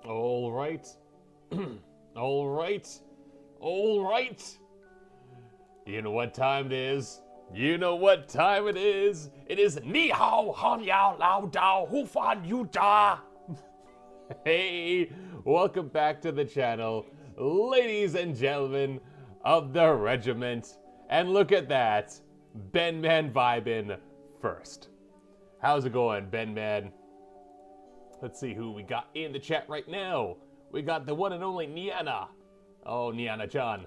All right. All right. All right. You know what time it is? You know what time it is? It is Ni Hao Han Yao Lao Dao Hu Fan Yu Da. Hey, welcome back to the channel, ladies and gentlemen of the regiment. And look at that, Ben Man vibing first. How's it going, Ben Man? Let's see who we got in the chat right now. We got the one and only Niana. Oh, Niana-chan.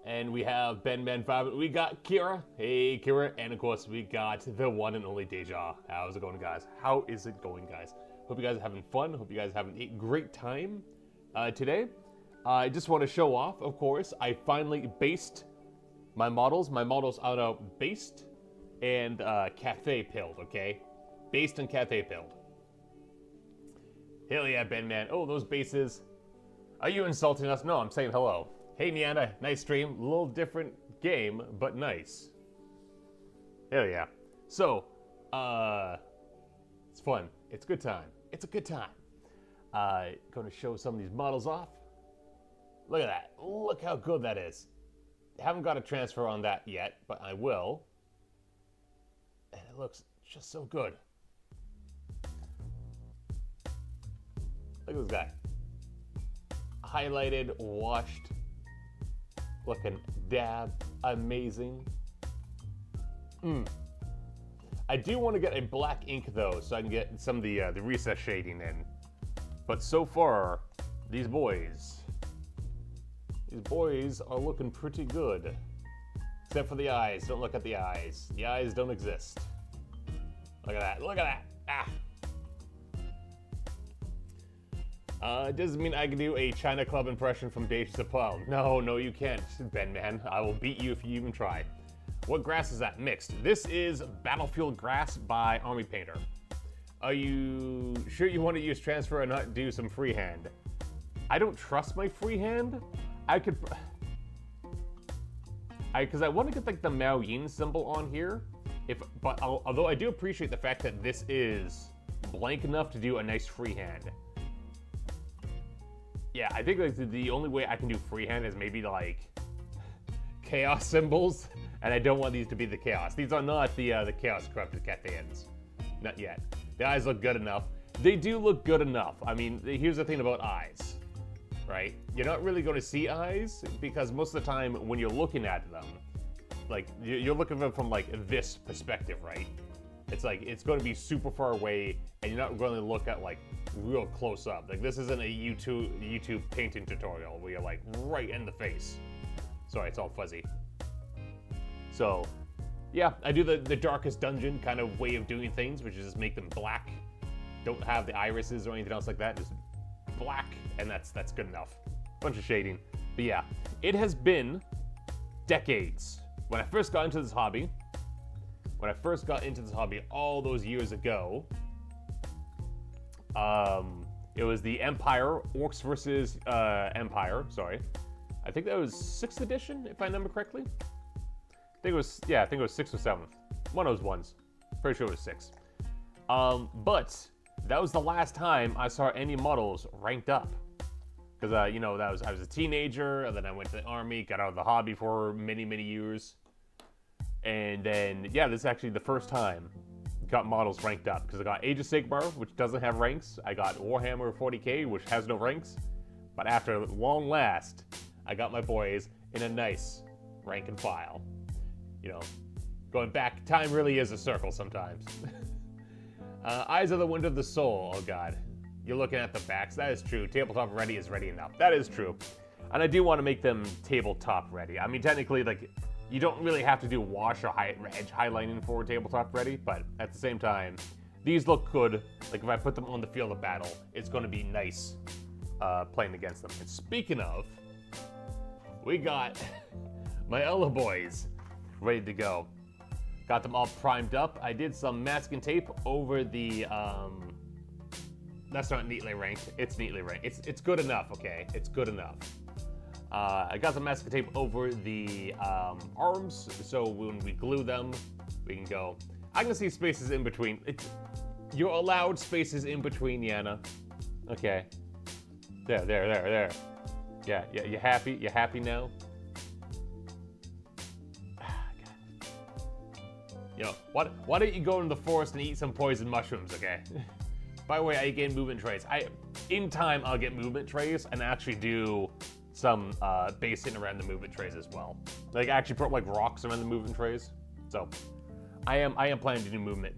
And we have Ben Man 5. We got Kira. Hey, Kira. And of course, we got the one and only Deja. How's it going, guys? How is it going, guys? Hope you guys are having fun. Hope you guys are having a great time today. I just want to show off, of course, I finally based my models. My models are now based and Cathay pilled, okay? Based and Cathay pilled. Hell yeah, Ben Man. Oh, those bases. Are you insulting us? No, I'm saying hello. Hey, Niana. Nice stream. A little different game, but nice. Hell yeah. So, it's fun. It's a good time. It's a good time. Going to show some of these models off. Look at that. Look how good that is. Haven't got a transfer on that yet, but I will. And it looks just so good. Look at this guy. Highlighted, washed, looking dab, amazing. I do want to get a black ink though, so I can get some of the recess shading in. But so far, these boys are looking pretty good. Except for the eyes. Don't look at the eyes. The eyes don't exist. Look at that. Look at that. Ah. Doesn't mean I can do a China Club impression from Deja Sapal. No, you can't, Ben Man. I will beat you if you even try. What grass is that? Mixed. This is Battlefield Grass by Army Painter. Are you sure you want to use transfer and not do some freehand? I don't trust my freehand. Because I want to get like the Mao Yin symbol on here. Although I do appreciate the fact that this is blank enough to do a nice freehand. Yeah, I think like the only way I can do freehand is maybe like chaos symbols, and I don't want these to be the chaos. These are not the chaos corrupted Cathayans. Not yet. The eyes look good enough. They do look good enough. I mean, here's the thing about eyes, right? You're not really going to see eyes because most of the time when you're looking at them, like you're looking at them from like this perspective, right? It's like it's going to be super far away, and you're not going to look at like real close up. Like this isn't a YouTube painting tutorial where you're like right in the face. Sorry, it's all fuzzy. So, yeah, I do the darkest dungeon kind of way of doing things, which is just make them black. Don't have the irises or anything else like that. Just black, and that's good enough. Bunch of shading, but yeah, it has been decades. When I first got into this hobby. All those years ago, it was the Empire, Orcs versus Empire, sorry. I think that was 6th edition, if I remember correctly. I think it was 6th or 7th. One of those ones. Pretty sure it was 6. But that was the last time I saw any models ranked up. Because, you know, I was a teenager, and then I went to the army, got out of the hobby for many, many years. And then, yeah, this is actually the first time I got models ranked up. Because I got Age of Sigmar, which doesn't have ranks. I got Warhammer 40k, which has no ranks. But after long last, I got my boys in a nice rank and file. You know, going back, time really is a circle sometimes. Eyes are the window of the soul. Oh, God. You're looking at the backs. That is true. Tabletop ready is ready enough. That is true. And I do want to make them tabletop ready. I mean, technically, like, you don't really have to do wash or edge highlighting for tabletop ready, but at the same time, these look good. Like if I put them on the field of battle, it's going to be nice playing against them. And speaking of, we got my Ella boys ready to go. Got them all primed up. I did some masking tape over the, that's not neatly ranked. It's neatly ranked. It's good enough, okay? It's good enough. I got some masking tape over the arms, so when we glue them, we can go. I can see spaces in between. You're allowed spaces in between, Yana. Okay. There. Yeah, you happy? You happy now? You know, why don't you go into the forest and eat some poison mushrooms, okay? By the way, I gain movement trays. In time, I'll get movement trays and actually do some basing around the movement trays as well. Like actually put like rocks around the movement trays. So I am planning to do movement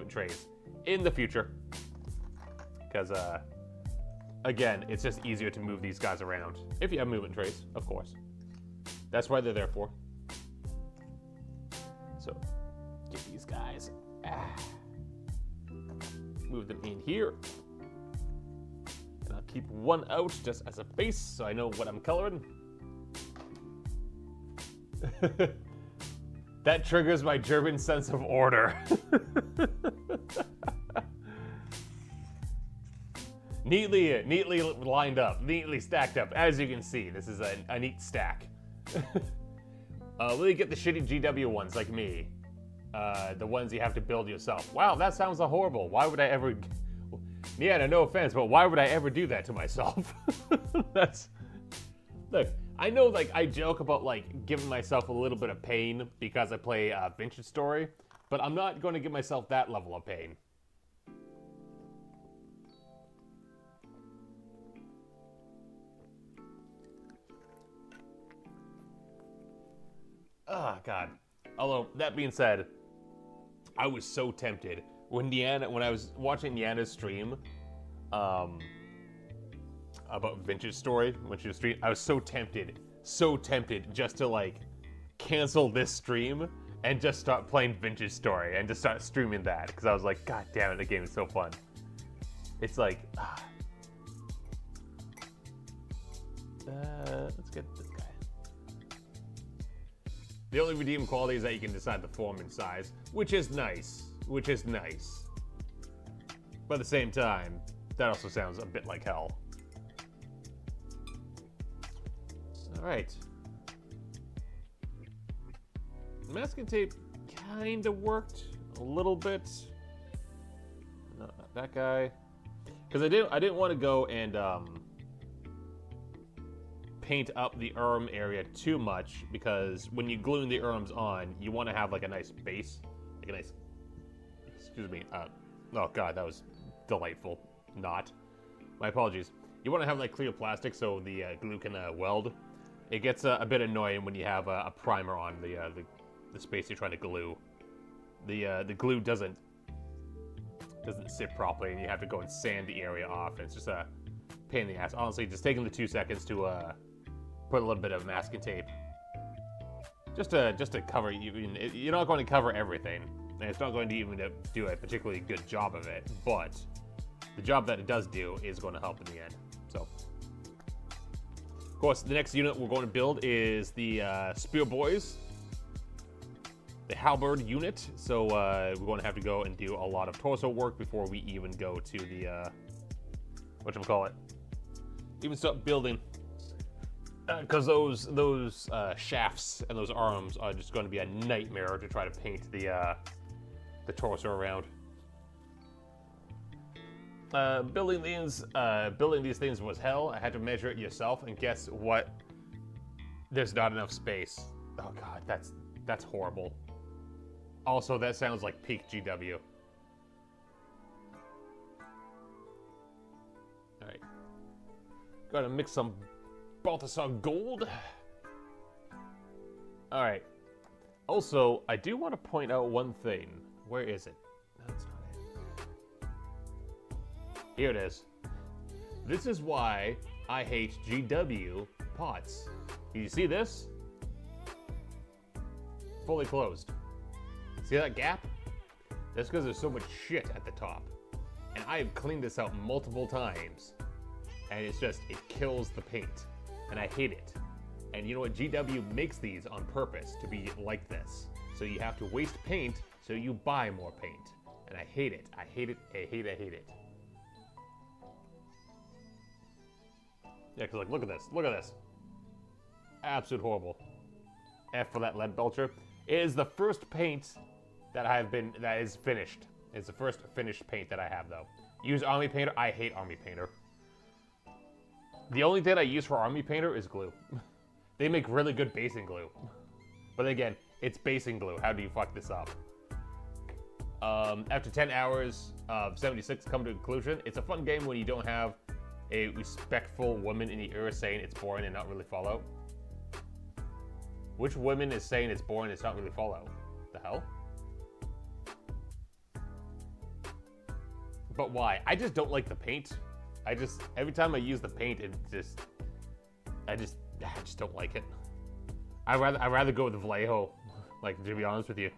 trays in the future. Because again, it's just easier to move these guys around. If you have movement trays, of course. That's why they're there for. So get these guys. Move them in here. And I'll keep one out just as a base so I know what I'm coloring. That triggers my German sense of order. Neatly lined up, neatly stacked up. As you can see, this is a neat stack. Will you get the shitty GW ones like me? The ones you have to build yourself. Wow, that sounds horrible. Why would I ever... Yeah, no offense, but why would I ever do that to myself? Look, I know, like, I joke about, like, giving myself a little bit of pain because I play Vintage Story, but I'm not going to give myself that level of pain. Oh, God. Although, that being said, I was so tempted when I was watching Deanna's stream about Vintage Story, when she was streaming, I was so tempted just to, like, cancel this stream and just start playing Vintage Story and just start streaming that, because I was like, God damn it, the game is so fun. It's like, let's get this guy. The only redeeming quality is that you can decide the form and size, which is nice. But at the same time, that also sounds a bit like hell. Alright. Masking tape kinda worked a little bit. No, not that guy. Because I didn't want to go and paint up the arm area too much, because when you glue the arms on, you want to have like a nice base, like a nice, excuse me, oh god, that was delightful. Not. My apologies. You want to have like clear plastic so the glue can weld. It gets a bit annoying when you have a primer on the space you're trying to glue. The glue doesn't sit properly, and you have to go and sand the area off, and it's just a pain in the ass. Honestly, just taking the 2 seconds to put a little bit of masking tape, just to cover. You're not going to cover everything, and it's not going to even do a particularly good job of it, but the job that it does do is going to help in the end. So, of course, the next unit we're going to build is the Spear Boys, the Halberd unit. So we're going to have to go and do a lot of torso work before we even go to the whatchamacallit, even start building. Because those shafts and those arms are just going to be a nightmare to try to paint the torso around. Building these things was hell. I had to measure it yourself, and guess what? There's not enough space. Oh god, that's horrible. Also, that sounds like peak GW. All right, gotta mix some Balthasar gold. All right. Also, I do want to point out one thing. Where is it? That's not it. Here it is. This is why I hate GW pots. You see this? Fully closed. See that gap? That's because there's so much shit at the top. And I have cleaned this out multiple times. And it's just, it kills the paint. And I hate it. And you know what? GW makes these on purpose to be like this. So you have to waste paint, so you buy more paint. And I hate it. I hate it. I hate it. Yeah, because like, look at this. Look at this. Absolute horrible. F for that lead belcher. It is the first paint that is finished. It's the first finished paint that I have, though. Use Army Painter. I hate Army Painter. The only thing I use for Army Painter is glue. They make really good basing glue. But again, it's basing glue. How do you fuck this up? After 10 hours of 76, come to a conclusion. It's a fun game when you don't have a respectful woman in the era saying it's boring and not really Fallout. Which woman is saying it's boring and it's not really Fallout? The hell? But why? I just don't like the paint. Every time I use the paint, I just don't like it. I'd rather go with the Vallejo, like, to be honest with you.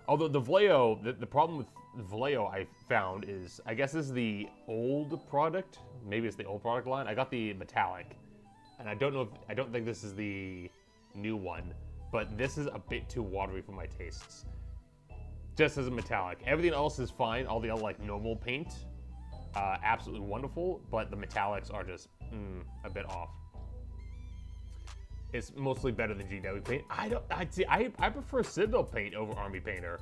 Although the Vallejo, the problem with the Vallejo I found is, I guess this is the old product. Maybe it's the old product line. I got the metallic, and I don't think this is the new one, but this is a bit too watery for my tastes. Just as a metallic. Everything else is fine. All the other, like, normal paint, absolutely wonderful, but the metallics are just a bit off. It's mostly better than GW paint. I prefer Citadel paint over Army Painter.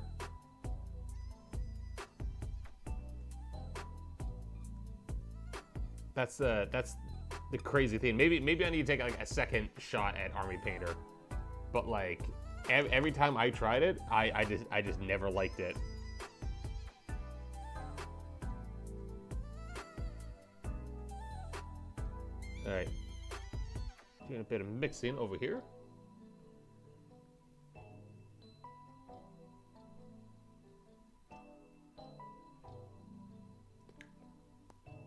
That's the crazy thing. Maybe I need to take like a second shot at Army Painter, but like every time I tried it, I just never liked it. All right. Doing a bit of mixing over here.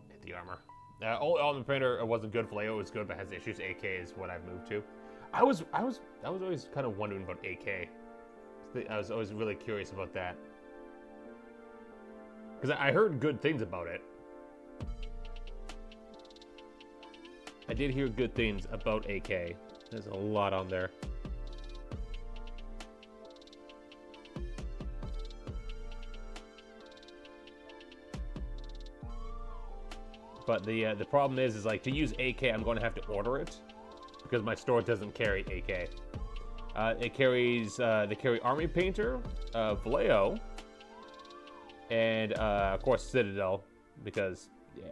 Hit the armor. Old Army Painter wasn't good. Vallejo was good, but has issues. AK is what I've moved to. I was always kind of wondering about AK. I was always really curious about that because I heard good things about it. I did hear good things about AK. There's a lot on there. But the problem is like to use AK, I'm going to have to order it because my store doesn't carry AK. They carry Army Painter, Vallejo, and of course Citadel because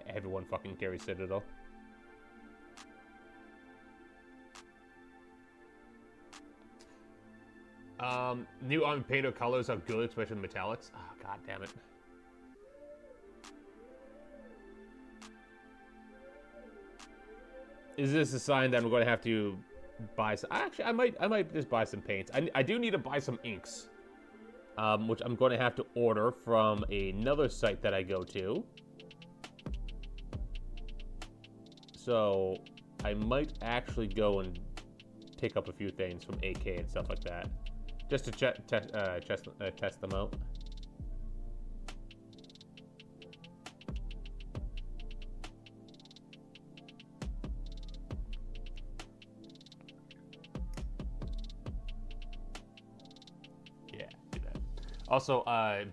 everyone fucking carries Citadel. New Army Painter colors are good, especially metallics. Oh, god damn it. Is this a sign that I'm going to have to buy some? Actually, I might just buy some paints. I do need to buy some inks, which I'm going to have to order from another site that I go to. So I might actually go and pick up a few things from AK and stuff like that. Just to test them out. Yeah, do that. Also,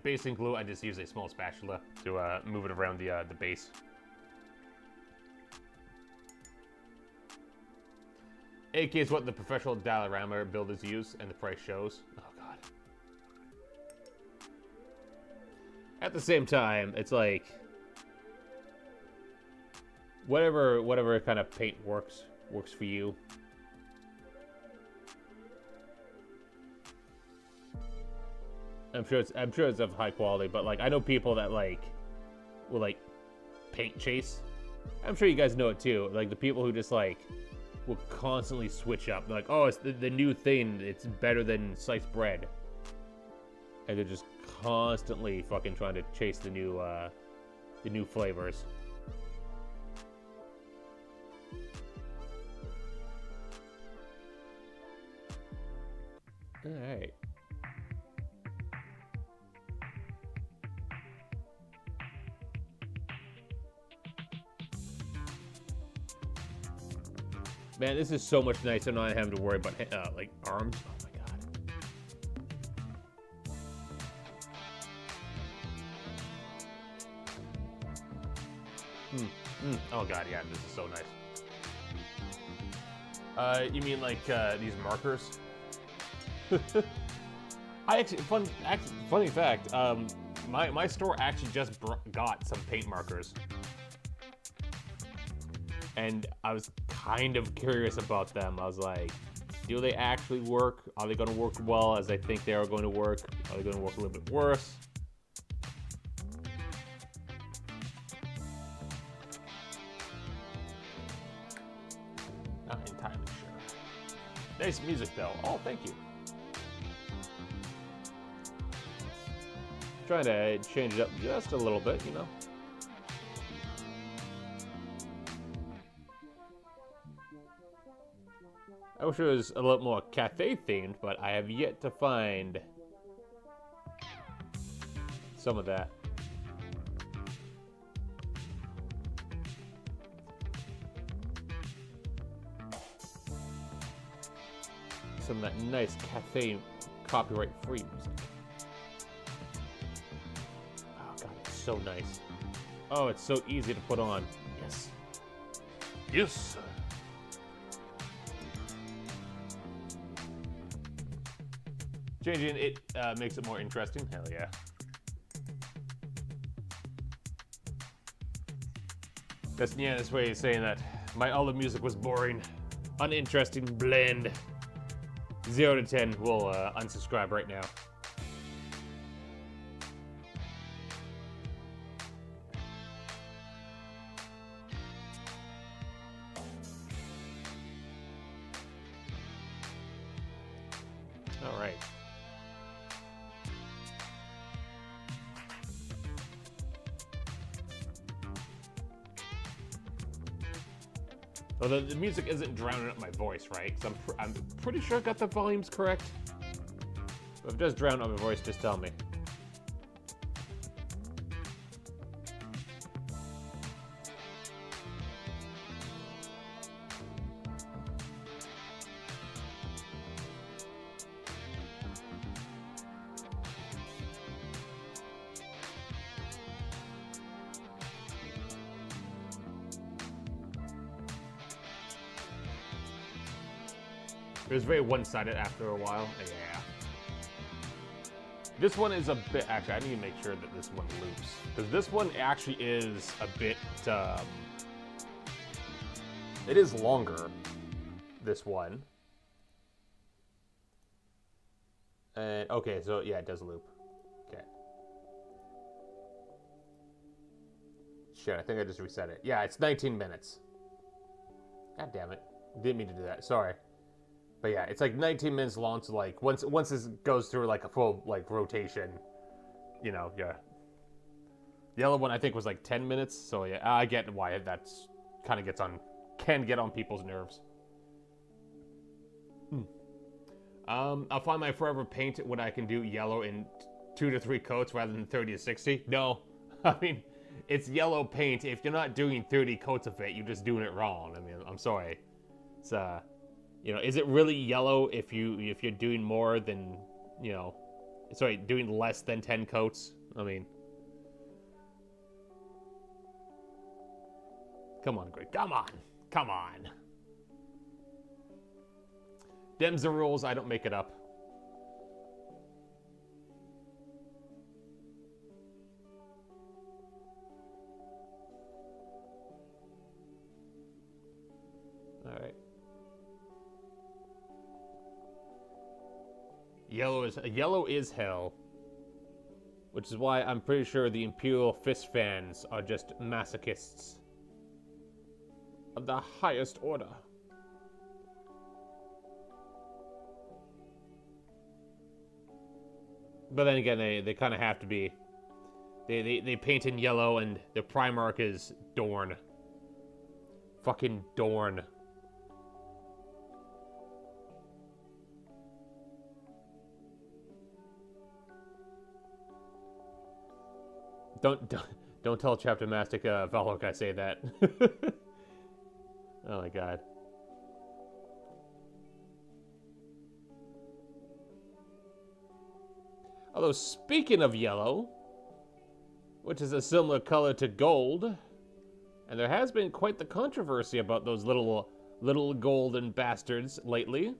basing glue, I just use a small spatula to move it around the base. AK is what the professional diorama builders use, and the price shows. Oh god. At the same time, it's like whatever kind of paint works for you. I'm sure it's of high quality, but like I know people that like will like paint chase. I'm sure you guys know it too. Like the people who just like will constantly switch up. They're like, oh, it's the new thing. It's better than sliced bread. And they're just constantly fucking trying to chase the new flavors. All right. Man, this is so much nicer not having to worry about like arms. Oh my god. Oh god, yeah, this is so nice. You mean like these markers? Funny fact. My store actually just got some paint markers. and I was kind of curious about them. I was like, do they actually work? Are they going to work well as I think they are going to work? Are they going to work a little bit worse? Not entirely sure. Nice music though. Oh, thank you. Trying to change it up just a little bit, you know. I wish it was a little more Cathay themed, but I have yet to find some of that. Some of that nice Cathay copyright-free music. Oh god, it's so nice. Oh, it's so easy to put on. Yes. Yes, sir. Changing it makes it more interesting. Hell yeah. This way of saying that my other music was boring, uninteresting, bland. 0 to 10, we'll unsubscribe right now. All right. Although the music isn't drowning out my voice, right? Because I'm pretty sure I got the volumes correct. But if it does drown out my voice, just tell me. It was very one-sided after a while. Yeah. This one is a bit... Actually, I need to make sure that this one loops. Because this one actually is a bit... it is longer, this one. And okay, so yeah, it does loop. Okay. Shit, I think I just reset it. Yeah, it's 19 minutes. God damn it. Didn't mean to do that. Sorry. But yeah, it's like 19 minutes long, so like once this goes through like a full like rotation, you know, yeah. The other one I think was like 10 minutes, so yeah, I get why that's kind of can get on people's nerves. I'll find my forever paint when I can do yellow in 2 to 3 coats rather than 30 to 60. No, I mean it's yellow paint. If you're not doing 30 coats of it, you're just doing it wrong. I mean, I'm sorry. It's you know, is it really yellow if you're doing more than, you know, sorry, doing less than 10 coats? I mean, come on, Greg, come on. Them's the rules. I don't make it up. All right. Yellow is hell, which is why I'm pretty sure the Imperial Fist fans are just masochists of the highest order. But then again, they kind of have to be. They paint in yellow, and the Primarch is Dorn. Fucking Dorn. Don't tell Chapter Mastic Valok I say that. Oh my god. Although speaking of yellow, which is a similar color to gold, and there has been quite the controversy about those little golden bastards lately.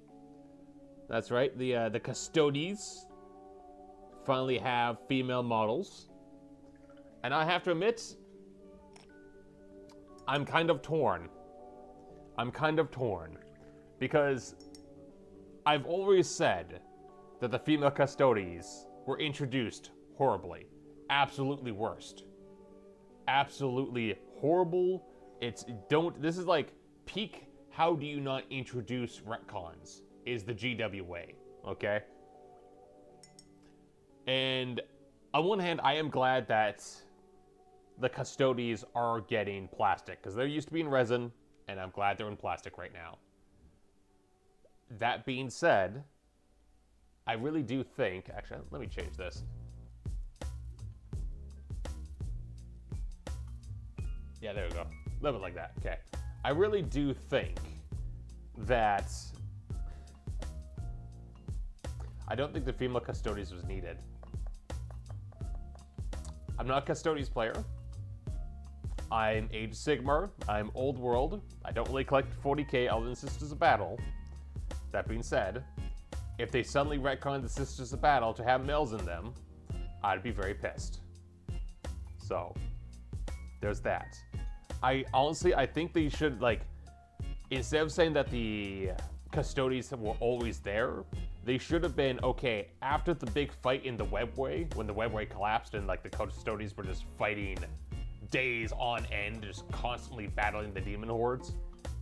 That's right, the Custodes finally have female models. And I have to admit, I'm kind of torn. I'm kind of torn. Because I've always said that the female custodies were introduced horribly. Absolutely worst. Absolutely horrible. This is like peak, how do you not introduce retcons, is the GW way, okay? And on one hand, I am glad that the custodies are getting plastic, because they're used to being resin, and I'm glad they're in plastic right now. That being said, I really do think, actually, let me change this. Yeah, there we go. A little bit like that, okay. I really do think that I don't think the female custodies was needed. I'm not a custodies player. I'm Age Sigmar. I'm Old World. I don't really collect 40k other than Sisters of Battle. That being said, if they suddenly retconned the Sisters of Battle to have males in them, I'd be very pissed. So, there's that. I think they should, like, instead of saying that the custodies were always there, they should have been, okay, after the big fight in the webway, when the webway collapsed and, like, the custodies were just fighting days on end, just constantly battling the demon hordes,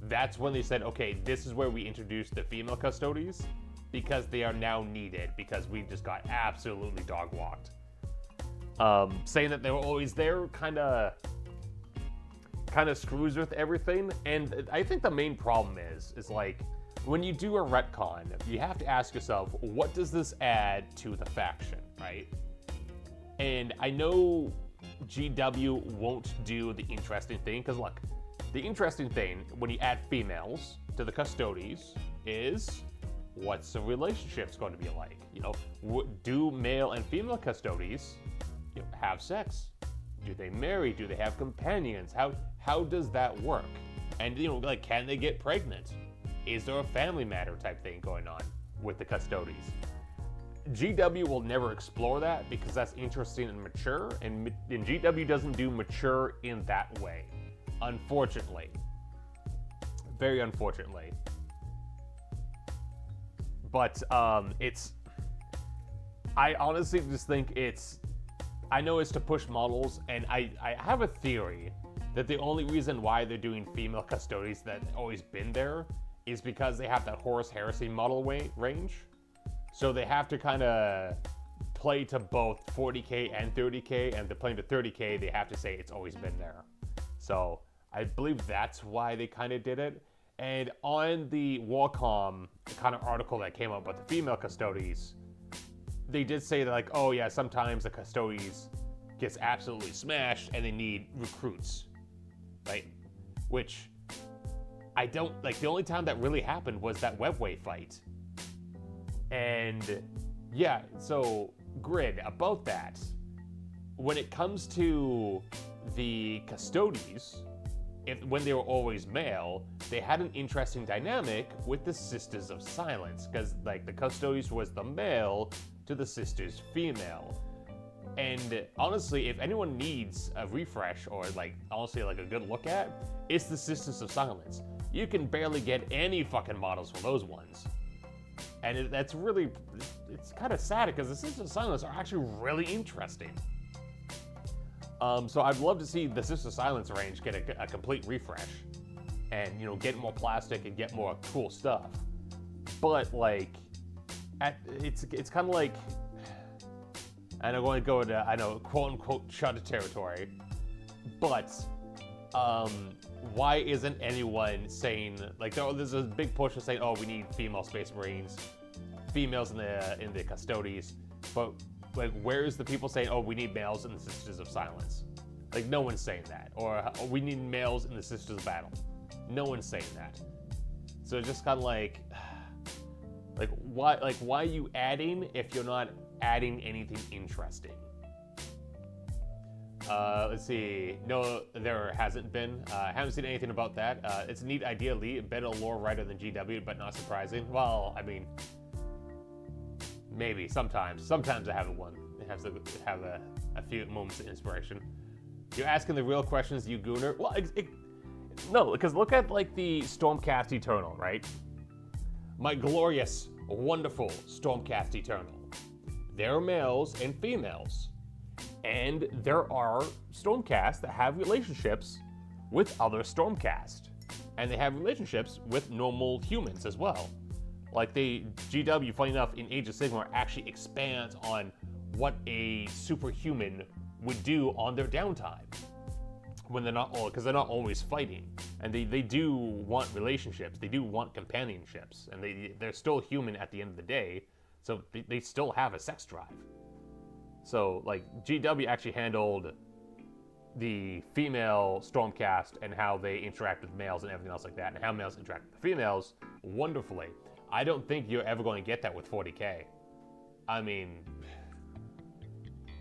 that's when they said, okay, this is where we introduce the female custodies, because they are now needed, because we just got absolutely dog-walked. Saying that they were always there kind of screws with everything, and I think the main problem is like, when you do a retcon, you have to ask yourself, what does this add to the faction, right? And I know GW won't do the interesting thing, because look, the interesting thing when you add females to the custodies is, what's the relationship's going to be like? You know, do male and female custodies, you know, have sex? Do they marry? Do they have companions? How does that work? And, you know, like, can they get pregnant? Is there a family matter type thing going on with the custodies? GW will never explore that because that's interesting and mature, and GW doesn't do mature in that way. Unfortunately. Very unfortunately. But I honestly just think I know it's to push models, and I have a theory that the only reason why they're doing female custodies that always been there is because they have that Horus Heresy model range. So they have to kind of play to both 40k and 30k, and they're playing to 30k, they have to say it's always been there. So I believe that's why they kind of did it. And on the Warcom kind of article that came up with the female custodies, they did say that, like, oh yeah, sometimes the custodies gets absolutely smashed and they need recruits, right? Which I don't, like, the only time that really happened was that webway fight. And yeah, so Grid, about that, when it comes to the custodies, when they were always male, they had an interesting dynamic with the Sisters of Silence, because, like, the custodies was the male to the sisters female. And honestly, if anyone needs a refresh or, like, honestly, like, a good look at, it's the Sisters of Silence. You can barely get any fucking models for those ones. And that's really, it's kind of sad because the Sisters of Silence are actually really interesting. So I'd love to see the Sisters of Silence range get a complete refresh and, you know, get more plastic and get more cool stuff. But, like, it's kind of like, and I'm going to go into, I know, quote-unquote chud territory, but why isn't anyone saying, like, there's a big push of saying, oh, we need female Space Marines, females in the custodies, but, like, where's the people saying, oh, we need males in the Sisters of Silence? Like, no one's saying that. Or, oh, we need males in the Sisters of Battle. No one's saying that. So it's just kind of like why are you adding if you're not adding anything interesting? Let's see. No, there hasn't been. I haven't seen anything about that. It's a neat idea, Lee. Better lore writer than GW, but not surprising. Well, I mean, maybe sometimes. Sometimes I have one. It has to have a few moments of inspiration. You're asking the real questions, you gooner. Well, No, because look at like the Stormcast Eternal, right? My glorious, wonderful Stormcast Eternal. There are males and females. And there are Stormcasts that have relationships with other Stormcast. And they have relationships with normal humans as well. Like GW, funny enough, in Age of Sigmar actually expands on what a superhuman would do on their downtime. When they're not all, because they're not always fighting. And they do want relationships, they do want companionships. And they're still human at the end of the day, so they still have a sex drive. So, like, GW actually handled the female Stormcast and how they interact with males and everything else like that, and how males interact with the females wonderfully. I don't think you're ever going to get that with 40k. I mean,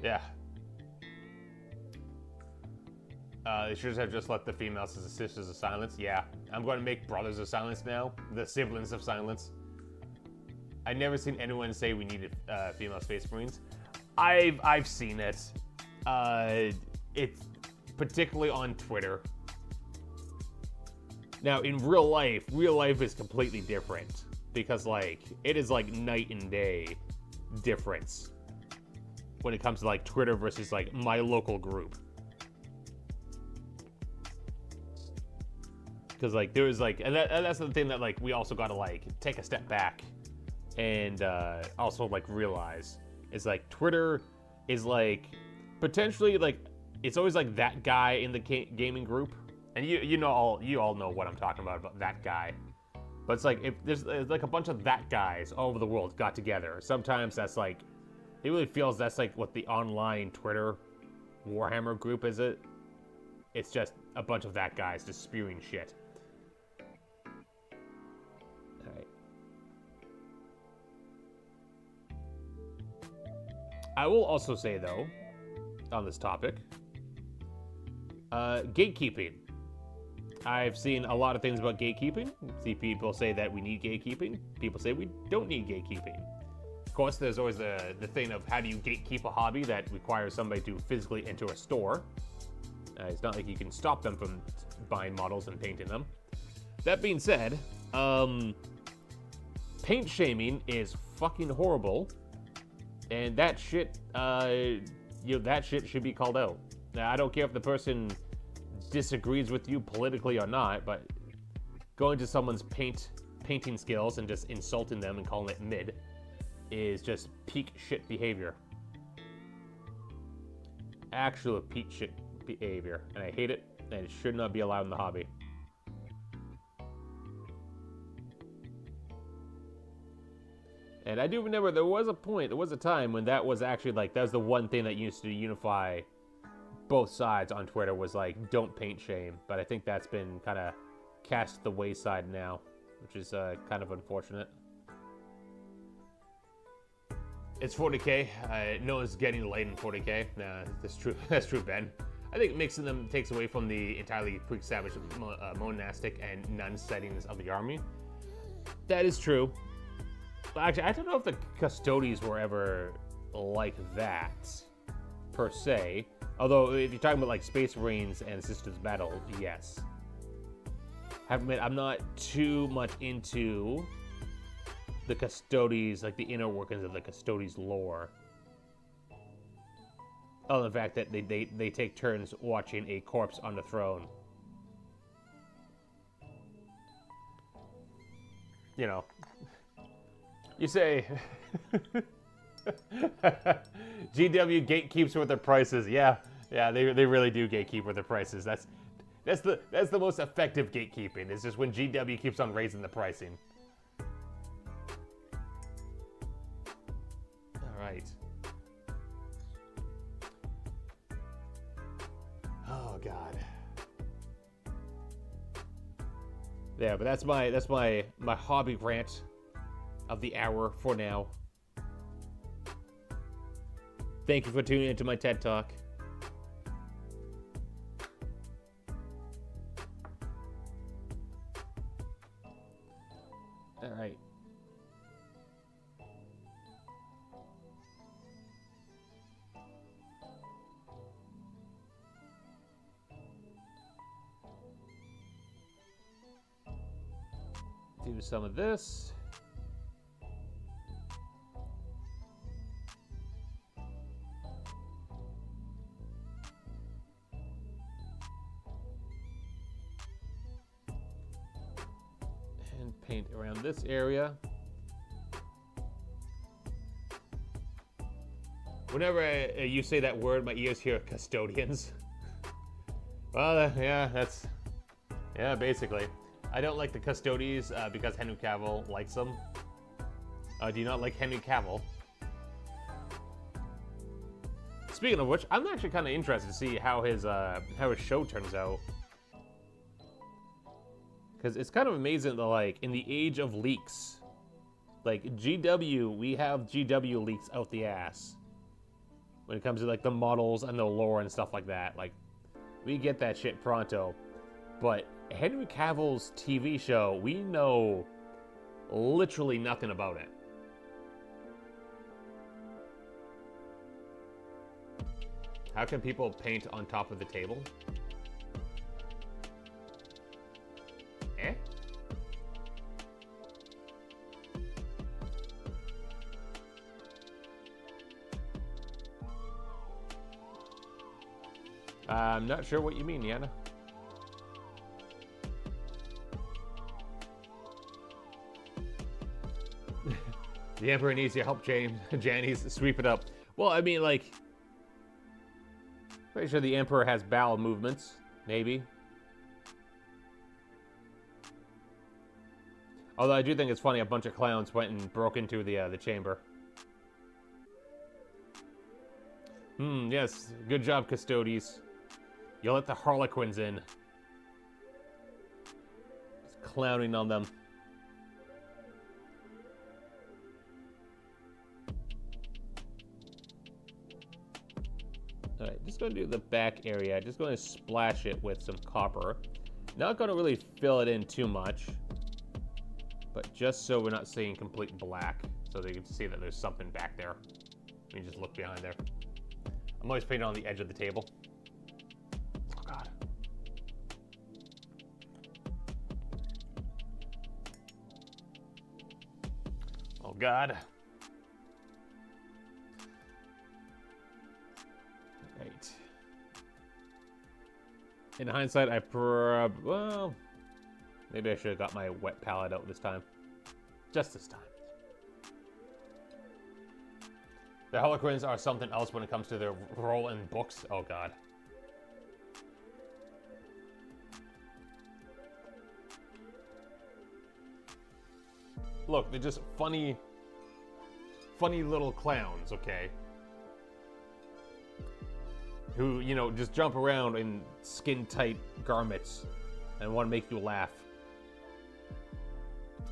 yeah. They should have just let the females as the sisters of silence. Yeah, I'm going to make brothers of silence now, the siblings of silence. I've never seen anyone say we needed female Space Marines. I've seen it. It's particularly on Twitter. Now, in real life is completely different because, like, it is like night and day difference when it comes to like Twitter versus like my local group. Because like there was like, and that's the thing that like we also got to like take a step back and also like realize is like Twitter is like potentially like it's always like that guy in the gaming group, and you all know what I'm talking about that guy. But it's like if there's like a bunch of that guys all over the world got together. Sometimes that's like it really feels that's like what the online Twitter Warhammer group is. It's just a bunch of that guys just spewing shit. I will also say, though, on this topic, gatekeeping. I've seen a lot of things about gatekeeping. See people say that we need gatekeeping. People say we don't need gatekeeping. Of course, there's always the thing of how do you gatekeep a hobby that requires somebody to physically enter a store. It's not like you can stop them from buying models and painting them. That being said, paint shaming is fucking horrible. And that shit, that shit should be called out. Now, I don't care if the person disagrees with you politically or not, but going to someone's painting skills and just insulting them and calling it mid is just peak shit behavior. Actual peak shit behavior, and I hate it, and it should not be allowed in the hobby. And I do remember there was a time when that was actually like, that was the one thing that used to unify both sides on Twitter was like, don't paint shame. But I think that's been kind of cast to the wayside now, which is kind of unfortunate. It's 40k. No one's getting laid in 40k. Nah, that's true. That's true, Ben. I think mixing them takes away from the entirely pre-established monastic and nun settings of the army. That is true. Actually, I don't know if the custodies were ever like that, per se. Although, if you're talking about like Space Marines and Sisters Battle, yes. Have to admit, I'm not too much into the custodies, like the inner workings of the custodies lore. Oh, the fact that they take turns watching a corpse on the throne. You know. You say, GW gatekeeps with their prices. Yeah, they really do gatekeep with their prices. That's the most effective gatekeeping. It's just when GW keeps on raising the pricing. All right. Oh God. Yeah, but that's my hobby rant of the hour for now. Thank you for tuning into my TED Talk. All right. Do some of this. And paint around this area. Whenever you say that word, my ears hear custodians. Well, yeah, basically. I don't like the custodies because Henry Cavill likes them. Do you not like Henry Cavill? Speaking of which, I'm actually kind of interested to see how his show turns out. Because it's kind of amazing that, like, in the age of leaks, like, GW, we have GW leaks out the ass. When it comes to, like, the models and the lore and stuff like that. Like, we get that shit pronto. But Henry Cavill's TV show, we know literally nothing about it. How can people paint on top of the table? Eh? I'm not sure what you mean, Yana. The Emperor needs your help, James. Janice, sweep it up. Well, I mean, like, pretty sure the Emperor has bowel movements, maybe. Although I do think it's funny, a bunch of clowns went and broke into the chamber. Yes, good job, Custodes. You let the Harlequins in. Just clowning on them. Alright, just going to do the back area. Just going to splash it with some copper. Not going to really fill it in too much. But just so we're not seeing complete black. So that you can see that there's something back there. Let me just look behind there. I'm always painting on the edge of the table. Oh, God. Oh, God. Right. In hindsight, well, maybe I should have got my wet palette out this time. Just this time. The Harlequins are something else when it comes to their role in books. Oh, God. Look, they're just funny little clowns, okay? Who, you know, just jump around in skin-tight garments and want to make you laugh.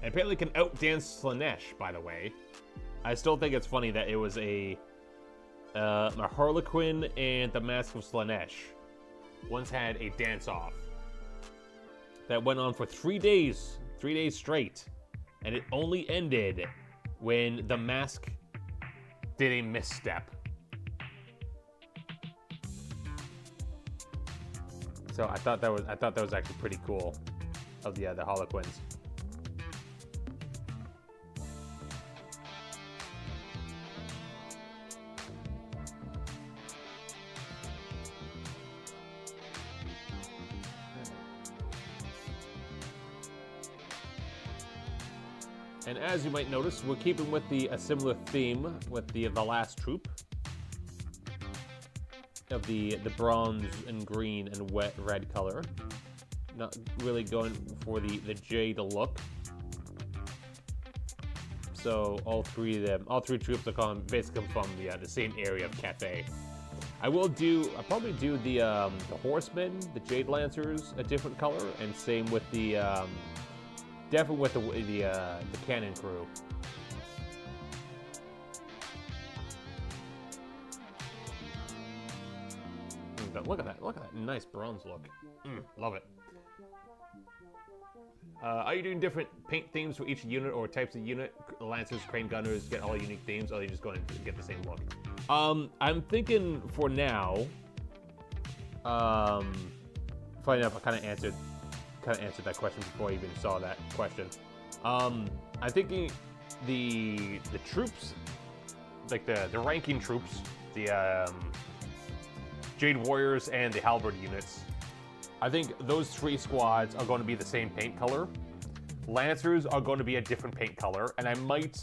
And apparently can outdance Slanesh, by the way. I still think it's funny that it was a Harlequin and the Mask of Slanesh once had a dance-off that went on for 3 days straight, and it only ended when the mask did a misstep. So I thought that was actually pretty cool of the Harlequins. And as you might notice, we're keeping with a similar theme with the last troop of the bronze and green and wet red color. Not really going for the jade look. So all three troops are basically come from the same area of Cathay. I'll probably do the horsemen, the jade lancers, a different color, and same with the definitely with the cannon crew. Look at that nice bronze look. Love it. Are you doing different paint themes for each unit or types of unit? Lancers, crane gunners, get all unique themes, or are you just going to get the same look? I'm thinking for now. Funny enough, I kind of answered that question before I even saw that question. I'm thinking the troops, like the ranking troops, the Jade Warriors and the Halberd units. I think those 3 squads are going to be the same paint color. Lancers are going to be a different paint color, and I might,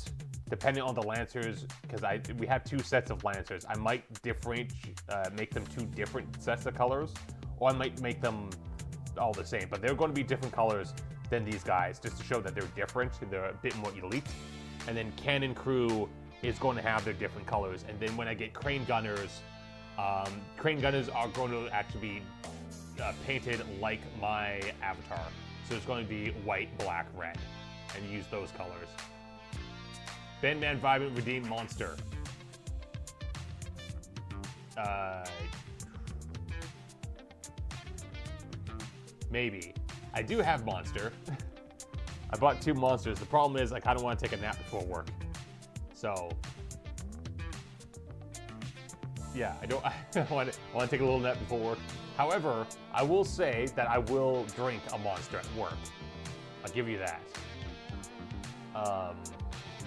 depending on the Lancers, because we have 2 sets of Lancers, I might make them 2 different sets of colors, or I might make them all the same, but they're going to be different colors than these guys, just to show that they're different, they're a bit more elite. And then Cannon Crew is going to have their different colors, and then when I get Crane Gunners are going to actually be painted like my avatar. So it's going to be white, black, red, and use those colors. Bandman Vibrant Redeemed Monster. Maybe. I do have Monster. I bought 2 monsters. The problem is I kind of want to take a nap before work. So, yeah, I want to take a little nap before work. However, I will say that I will drink a Monster at work. I'll give you that.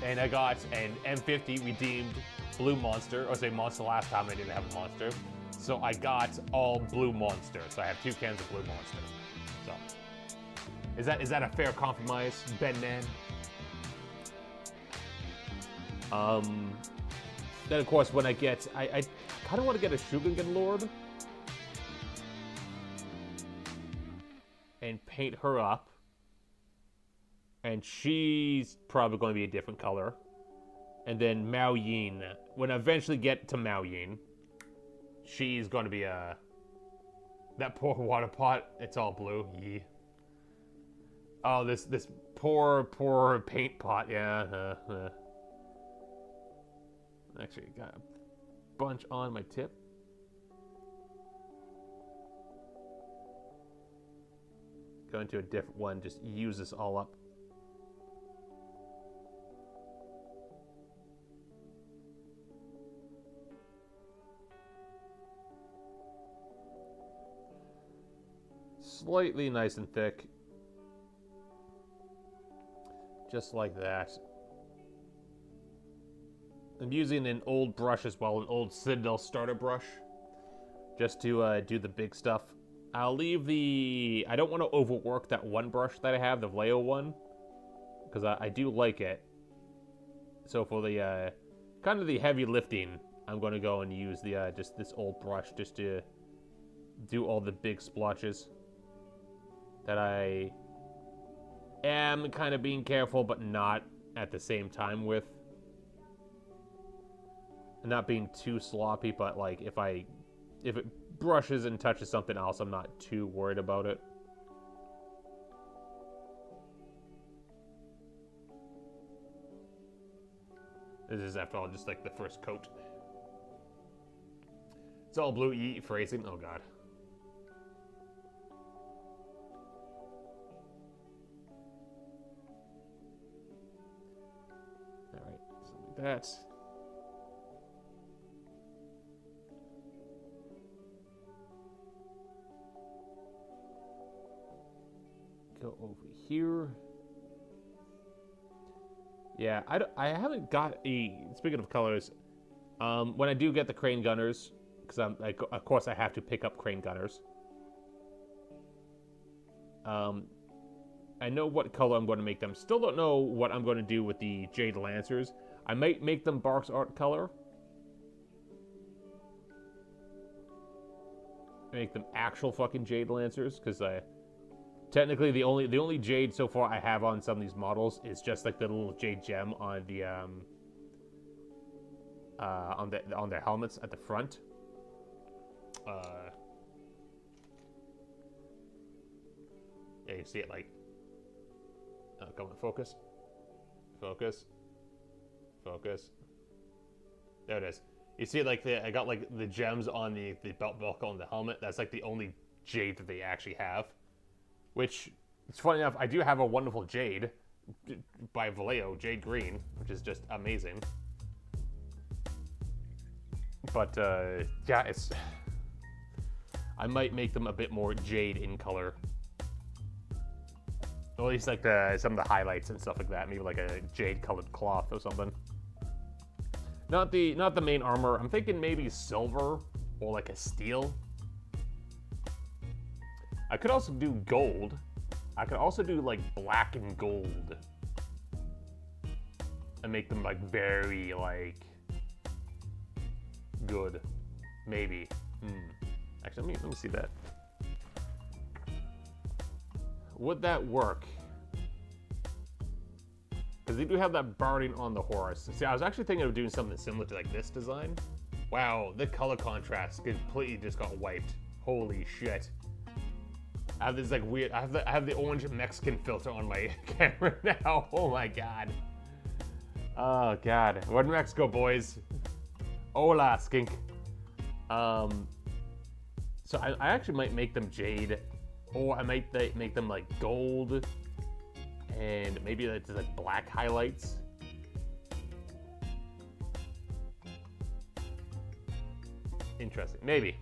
And I got an M50 redeemed blue Monster. Or say Monster last time I didn't have a Monster. So I got all blue Monster. So I have 2 cans of blue Monster. So, is that a fair compromise, Ben Man? Then of course when I get, I kind of want to get a Shugengen Lord and paint her up, and she's probably going to be a different color. And then Mao Yin, when I eventually get to Mao Yin, she's going to be that poor water pot. It's all blue. Yeah. Oh, this poor paint pot. Yeah. Actually, got a bunch on my tip. Go into a different one. Just use this all up. Slightly nice and thick. Just like that. I'm using an old brush as well, an old Citadel starter brush, just to do the big stuff. I'll leave I don't want to overwork that one brush that I have, the Vallejo one, because I do like it. So for the kind of the heavy lifting, I'm going to go and use the just this old brush just to do all the big splotches that I am kind of being careful, but not at the same time with. Not being too sloppy, but like if it brushes and touches something else, I'm not too worried about it. This is, after all, just like the first coat. It's all blue phrasing. Oh god. All right, so like that. Go over here. Yeah, I haven't got speaking of colors, when I do get the Crane Gunners, because of course I have to pick up Crane Gunners. I know what color I'm going to make them. Still don't know what I'm going to do with the Jade Lancers. I might make them Bark's art color. Make them actual fucking Jade Lancers, because technically, the only jade so far I have on some of these models is just like the little jade gem on the on their helmets at the front. Yeah, you see it like. Come on, focus, focus, focus. There it is. You see, like I got like the gems on the belt buckle and the helmet. That's like the only jade that they actually have. Which, it's funny enough, I do have a wonderful jade by Vallejo, Jade Green, which is just amazing. But, yeah, I might make them a bit more jade in color. Or at least like some of the highlights and stuff like that. Maybe like a jade-colored cloth or something. Not the main armor. I'm thinking maybe silver or like a steel. I could also do gold. I could also do like black and gold. And make them like very like good. Maybe. Actually, let me see that. Would that work? Because they do have that barding on the horse. See, I was actually thinking of doing something similar to like this design. Wow, the color contrast completely just got wiped. Holy shit. I have this like weird, I have the orange Mexican filter on my camera now. Oh my god. Oh god. We're in Mexico, boys. Hola, skink. So I actually might make them jade, or I might make them like gold, and maybe like black highlights. Interesting. Maybe.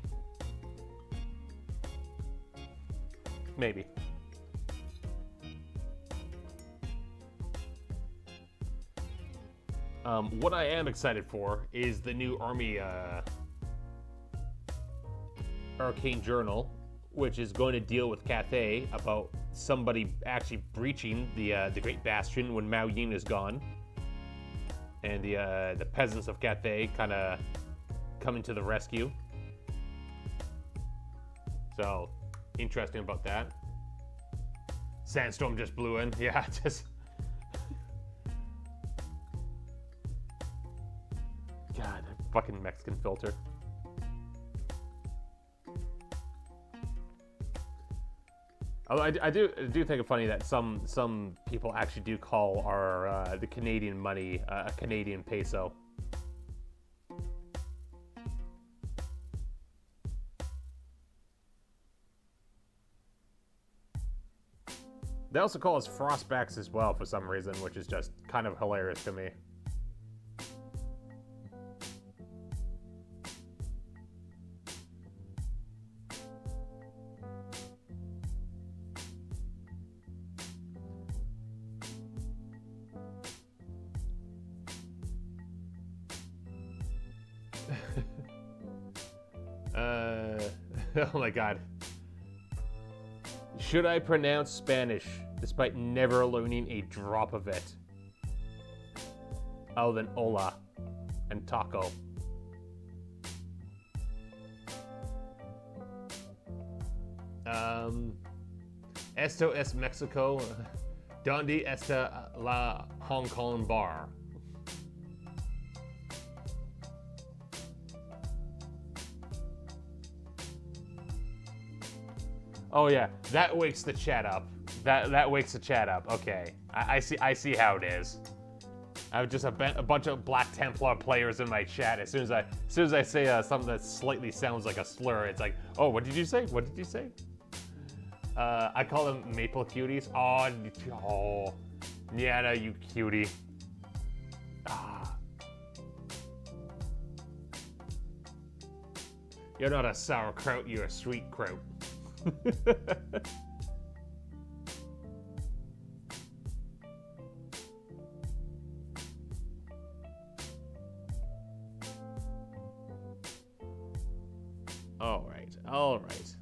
Maybe. What I am excited for is the new Army Arcane Journal, which is going to deal with Cathay about somebody actually breaching the Great Bastion when Mao Yin is gone, and the peasants of Cathay kind of coming to the rescue. So interesting about that. Sandstorm just blew in. Yeah, just. God, that fucking Mexican filter. Although I do think it funny that some people actually do call our the Canadian money a Canadian peso. They also call us frostbacks as well for some reason, which is just kind of hilarious to me. Oh my god. Should I pronounce Spanish despite never learning a drop of it? Other than hola and taco. Esto es Mexico. Donde está la Hong Kong bar? Oh yeah, that wakes the chat up. That wakes the chat up. Okay, I see how it is. I have just a bunch of Black Templar players in my chat. As soon as I say something that slightly sounds like a slur, it's like, oh, what did you say? What did you say? I call them maple cuties. Oh, Niana, you cutie. Ah. You're not a sauerkraut, you're a sweet kraut. All right.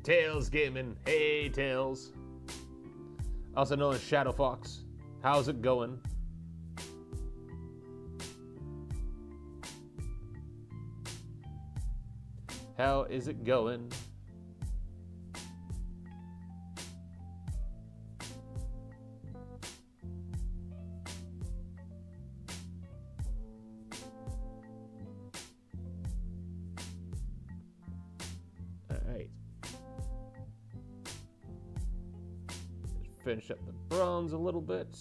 Tails Gaming, hey Tails. Also known as Shadow Fox. How's it going? How is it going? Finish up the bronze a little bit.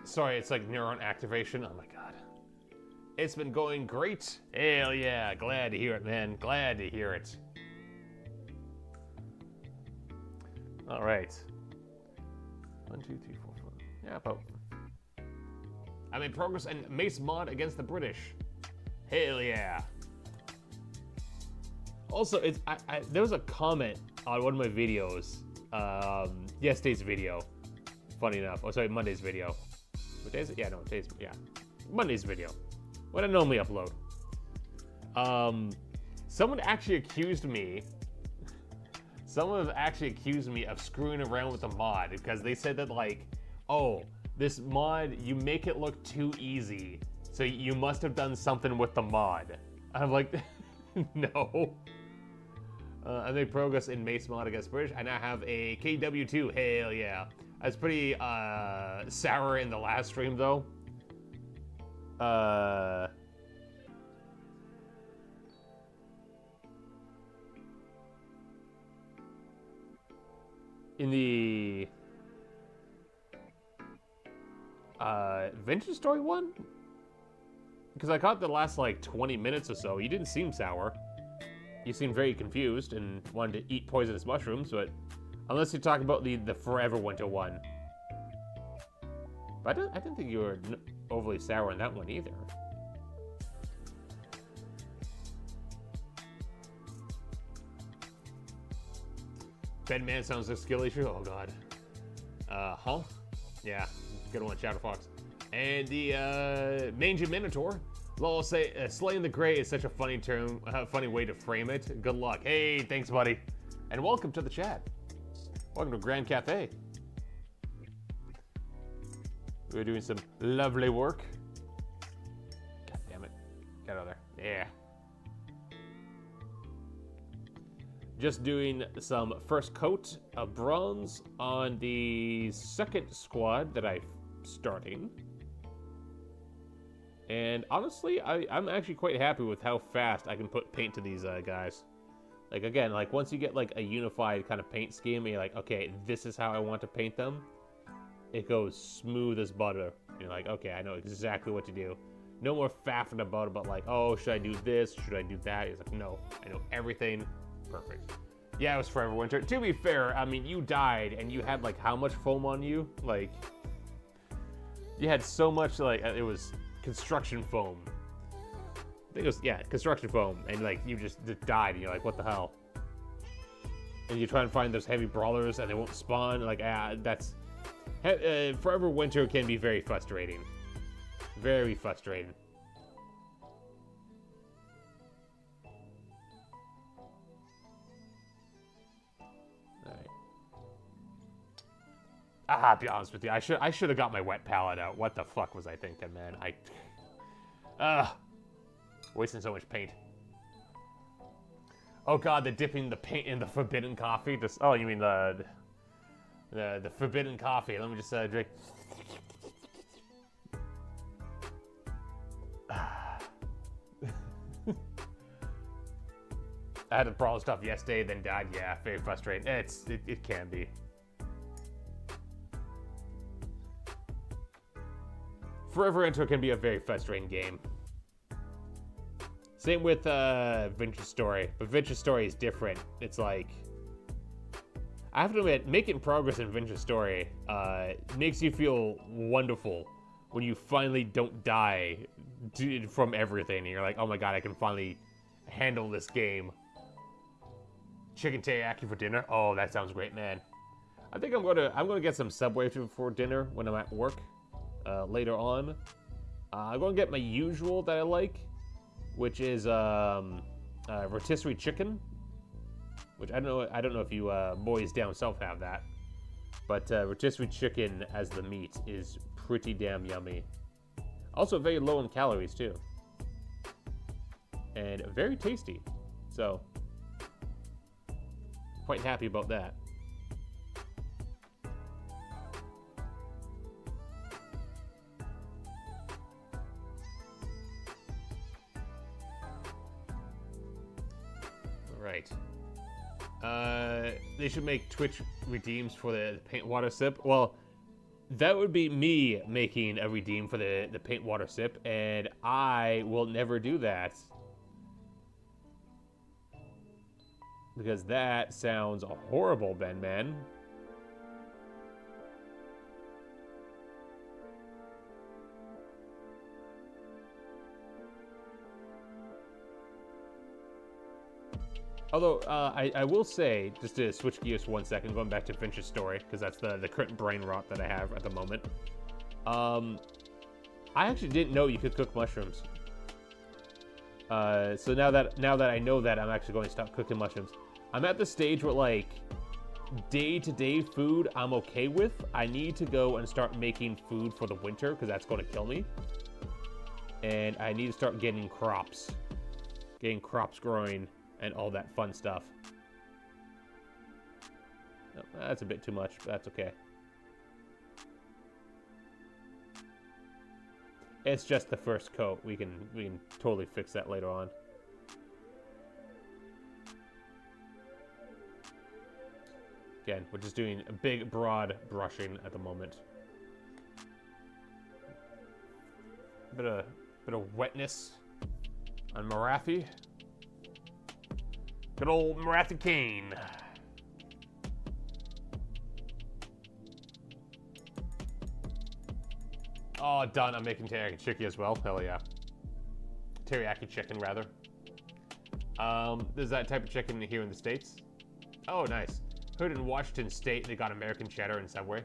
Sorry, it's like neuron activation. Oh my god. It's been going great. Hell yeah, glad to hear it, man. Glad to hear it. All right. 1, 2, 3, 4, 5. Yeah, about. I made progress in Mace mod against the British. Hell yeah. Also, there was a comment on one of my videos, yesterday's video, funny enough. Oh, sorry, Monday's video. What day is it? Yeah, no, Monday's video. What I normally upload. Someone actually accused me of screwing around with the mod because they said that, like, oh, this mod, you make it look too easy, so you must have done something with the mod. I'm like, no. I made progress in Mace mod against British. I now have a KW2. Hell yeah. I was pretty sour in the last stream though. In the Adventure Story one? Because I caught the last like 20 minutes or so. You didn't seem sour. You seemed very confused and wanted to eat poisonous mushrooms, but unless you're talking about the Forever Winter one. But I didn't think you were overly sour in that one either. Bedman sounds like a skill issue. Oh god. Huh? Yeah, good one, Shadowfox. And the Mangy Minotaur. Lol, say slaying the gray is such a funny term, funny way to frame it. Good luck. Hey, thanks, buddy, and welcome to the chat. Welcome to Grand Cathay. We're doing some lovely work. God damn it! Get out of there. Yeah. Just doing some first coat of bronze on the second squad that I'm starting. And honestly, I'm actually quite happy with how fast I can put paint to these guys. Like, again, like once you get like a unified kind of paint scheme, and you're like, okay, this is how I want to paint them. It goes smooth as butter. You're like, okay, I know exactly what to do. No more faffing about like, oh, should I do this? Should I do that? It's like, no, I know everything. Perfect. Yeah, it was Forever Winter. To be fair, I mean, you died and you had like how much foam on you? Like, you had so much, like, it was construction foam. I think it was, yeah, construction foam. And like, you just died and you're like, what the hell? And you try and find those heavy brawlers and they won't spawn. Like, that's... Forever Winter can be very frustrating. Very frustrating. I'll be honest with you. I should have got my wet palette out. What the fuck was I thinking, man? Wasting so much paint. Oh god, the dipping the paint in the forbidden coffee. Just, oh, you mean the forbidden coffee? Let me just drink. I had to brawl stuff yesterday, then died. Yeah, very frustrating. It can be. Forever Intro can be a very frustrating game. Same with Adventure Story, but Adventure Story is different. It's like, I have to admit, making progress in Adventure Story makes you feel wonderful when you finally don't die from everything. And you're like, oh my god, I can finally handle this game. Chicken teriyaki for dinner? Oh, that sounds great, man. I think I'm gonna get some Subway for dinner when I'm at work. Later on, I'm going to get my usual that I like, which is rotisserie chicken, which I don't know if you boys down south have that, but rotisserie chicken as the meat is pretty damn yummy. Also very low in calories too, and very tasty. So quite happy about that. Right. They should make Twitch redeems for the paint water sip. Well, That would be me making a redeem for the paint water sip, and I will never do that. Because that sounds horrible, Ben Man. Although, I will say, just to switch gears for 1 second, going back to Finch's story, because that's the current brain rot that I have at the moment. I actually didn't know you could cook mushrooms. So now that I know that, I'm actually going to stop cooking mushrooms. I'm at the stage where, like, day-to-day food I'm okay with. I need to go and start making food for the winter, because that's going to kill me. And I need to start getting crops. Getting crops growing. And all that fun stuff. No, that's a bit too much, but that's okay. It's just the first coat. We can totally fix that later on. Again, we're just doing a big, broad brushing at the moment. Bit of wetness on Marathi. Good old Marathi cane. Oh, done. I'm making teriyaki chicken as well. Hell yeah. Teriyaki chicken, rather. There's that type of chicken here in the States. Oh, nice. Heard in Washington State they got American cheddar and Subway.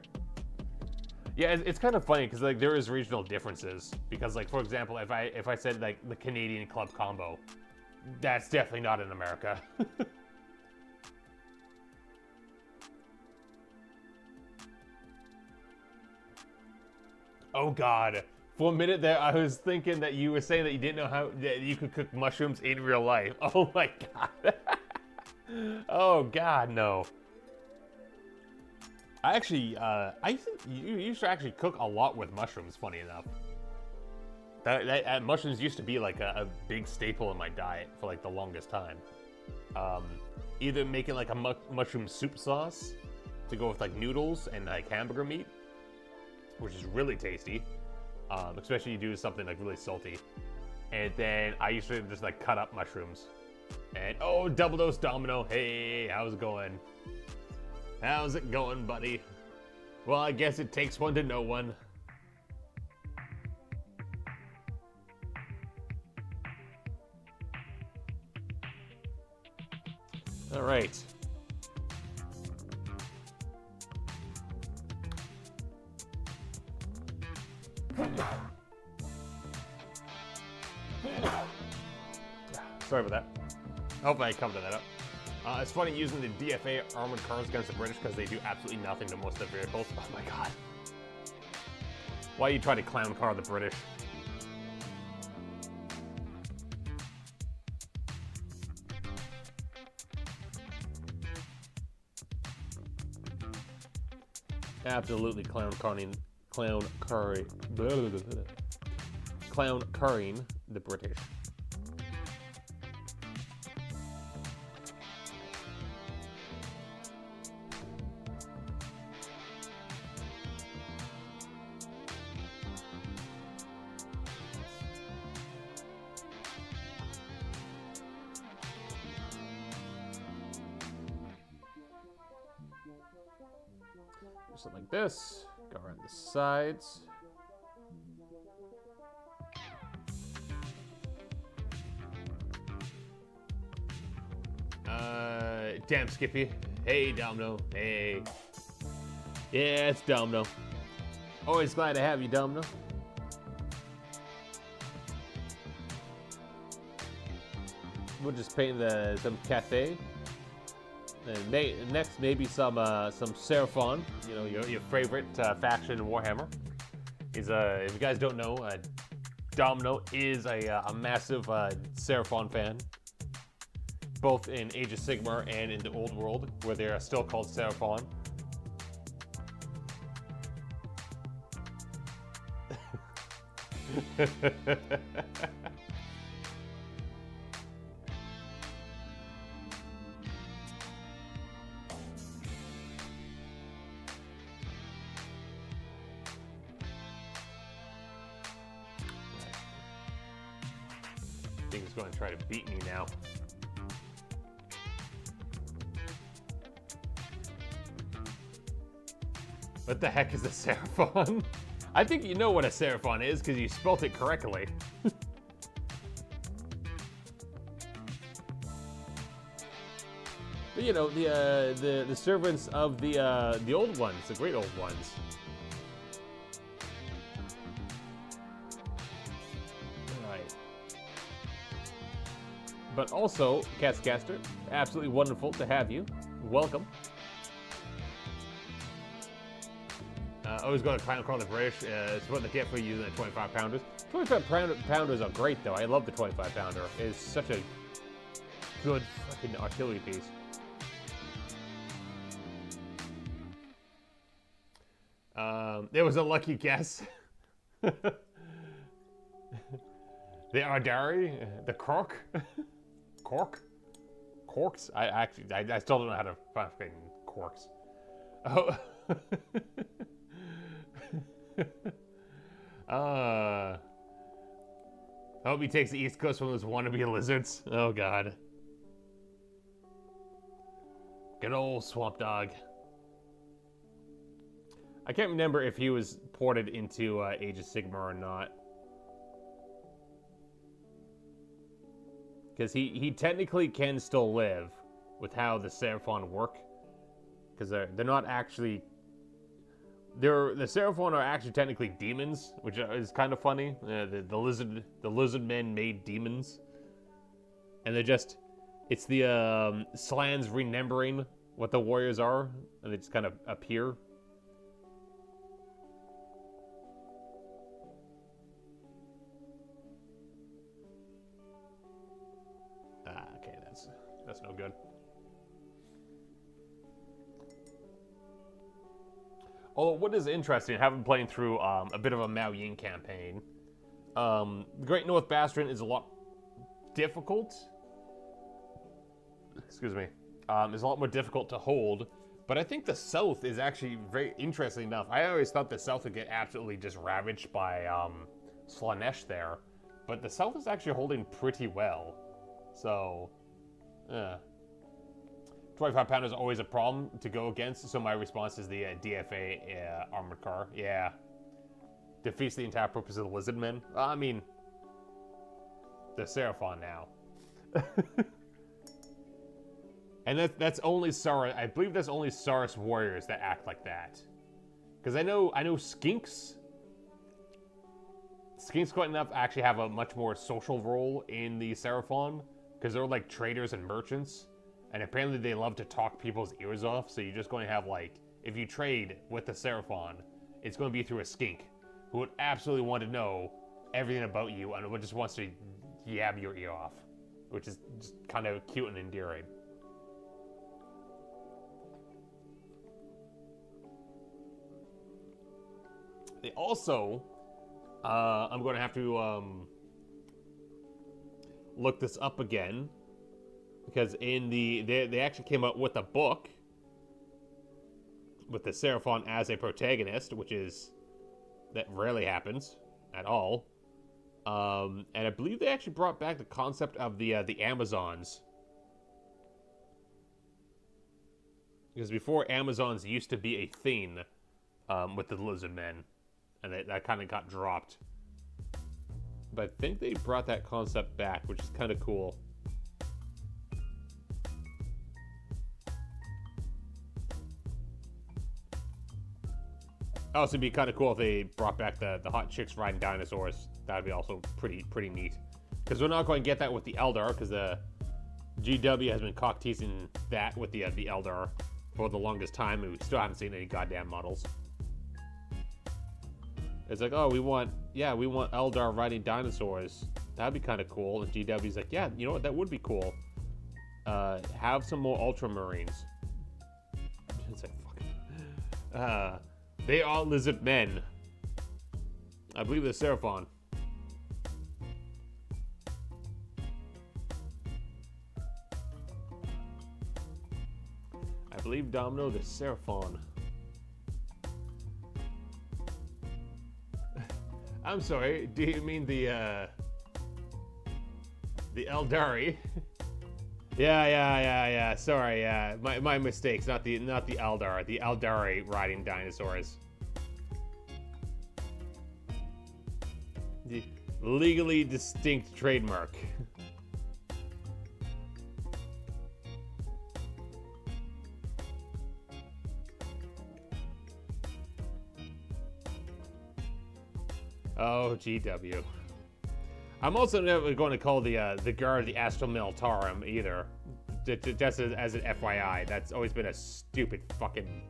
Yeah, it's kind of funny because like there is regional differences. Because like for example, if I said like the Canadian Club Combo, that's definitely not in America. Oh God. For a minute there, I was thinking that you were saying that you didn't know how that you could cook mushrooms in real life. Oh my God. Oh God, no. I actually, you used to actually cook a lot with mushrooms, funny enough. Mushrooms used to be like a big staple in my diet for like the longest time. Either making like a mushroom soup sauce to go with like noodles and like hamburger meat, which is really tasty. Especially you do something like really salty. And then I used to just like cut up mushrooms. And oh, double dose Domino. Hey, how's it going? How's it going, buddy? Well, I guess it takes one to know one. All right. Sorry about that. Hopefully I covered that up. It's funny using the DFA armored cars against the British because they do absolutely nothing to most of their vehicles. Oh my God. Why you try to clown car the British? Absolutely clown carring the British. Something like this. Go around the sides. Damn Skippy. Hey, Domino. Hey. Yeah, it's Domino. Always glad to have you, Domino. We'll just paint some Cathay. And next, maybe some Seraphon, you know, your favorite faction in Warhammer. Is if you guys don't know, Domino is a massive Seraphon fan, both in Age of Sigmar and in the Old World, where they are still called Seraphon. I think he's going to try to beat me now. What the heck is a Seraphon? I think you know what a Seraphon is because you spelt it correctly. But you know, the servants of the old ones, the great old ones. Alright. But also, Catscaster, absolutely wonderful to have you. Welcome. Always going to call the British. It's what they get for using the 25 pounders. 25 pounders are great though. I love the 25 pounder. It's such a good fucking artillery piece. There was a lucky guess. The Ardari, the Cork, Corks. I still don't know how to fucking corks. Oh. I hope he takes the East Coast from those wannabe lizards. Oh god. Good old Swamp Dog. I can't remember if he was ported into Age of Sigmar or not. Because he technically can still live with how the Seraphon work. Because they're not actually... the Seraphon are actually technically demons, which is kind of funny. The lizard men made demons, and they're just, it's the Slans remembering what the warriors are, and they just kind of appear. Okay, that's no good. Although, what is interesting, I have been playing through a bit of a Mao Yin campaign. The Great North Bastion is a lot difficult. Excuse me. It's a lot more difficult to hold. But I think the South is actually very interesting enough. I always thought the South would get absolutely just ravaged by Slaanesh there. But the South is actually holding pretty well. So, 25 pounder is always a problem to go against, so my response is the DFA armored car. Yeah. Defeats the entire purpose of the lizard men. I mean, the Seraphon now. And that's only Saurus. I believe that's only Saurus warriors that act like that. Because I know Skinks. Skinks quite enough actually have a much more social role in the Seraphon. Because they're like traders and merchants. And apparently they love to talk people's ears off, so you're just going to have, like, if you trade with the Seraphon, it's going to be through a skink who would absolutely want to know everything about you and just wants to yab your ear off, which is just kind of cute and endearing. They also, I'm going to have to look this up again. Because in they actually came out with a book with the Seraphon as a protagonist, which is, that rarely happens at all. And I believe they actually brought back the concept of the Amazons. Because before, Amazons used to be a thing with the lizard men, and that kind of got dropped. But I think they brought that concept back, which is kind of cool. Also, it'd be kind of cool if they brought back the hot chicks riding dinosaurs. That'd be also pretty neat. Because we're not going to get that with the Eldar, because the GW has been cock teasing that with the Eldar for the longest time, and we still haven't seen any goddamn models. It's like, oh, we want Eldar riding dinosaurs. That'd be kind of cool. And GW's like, yeah, you know what? That would be cool. Have some more Ultramarines. It's like, fuck. They are lizard men. I believe they're Seraphon. I believe, Domino, the Seraphon. I'm sorry, do you mean the The Eldari. Yeah. Sorry, yeah. My mistakes. Not the Eldar. The Eldari riding dinosaurs. The legally distinct trademark. Oh, GW. I'm also never going to call the guard the Astral Militarum either. Just as an FYI, that's always been a stupid fucking.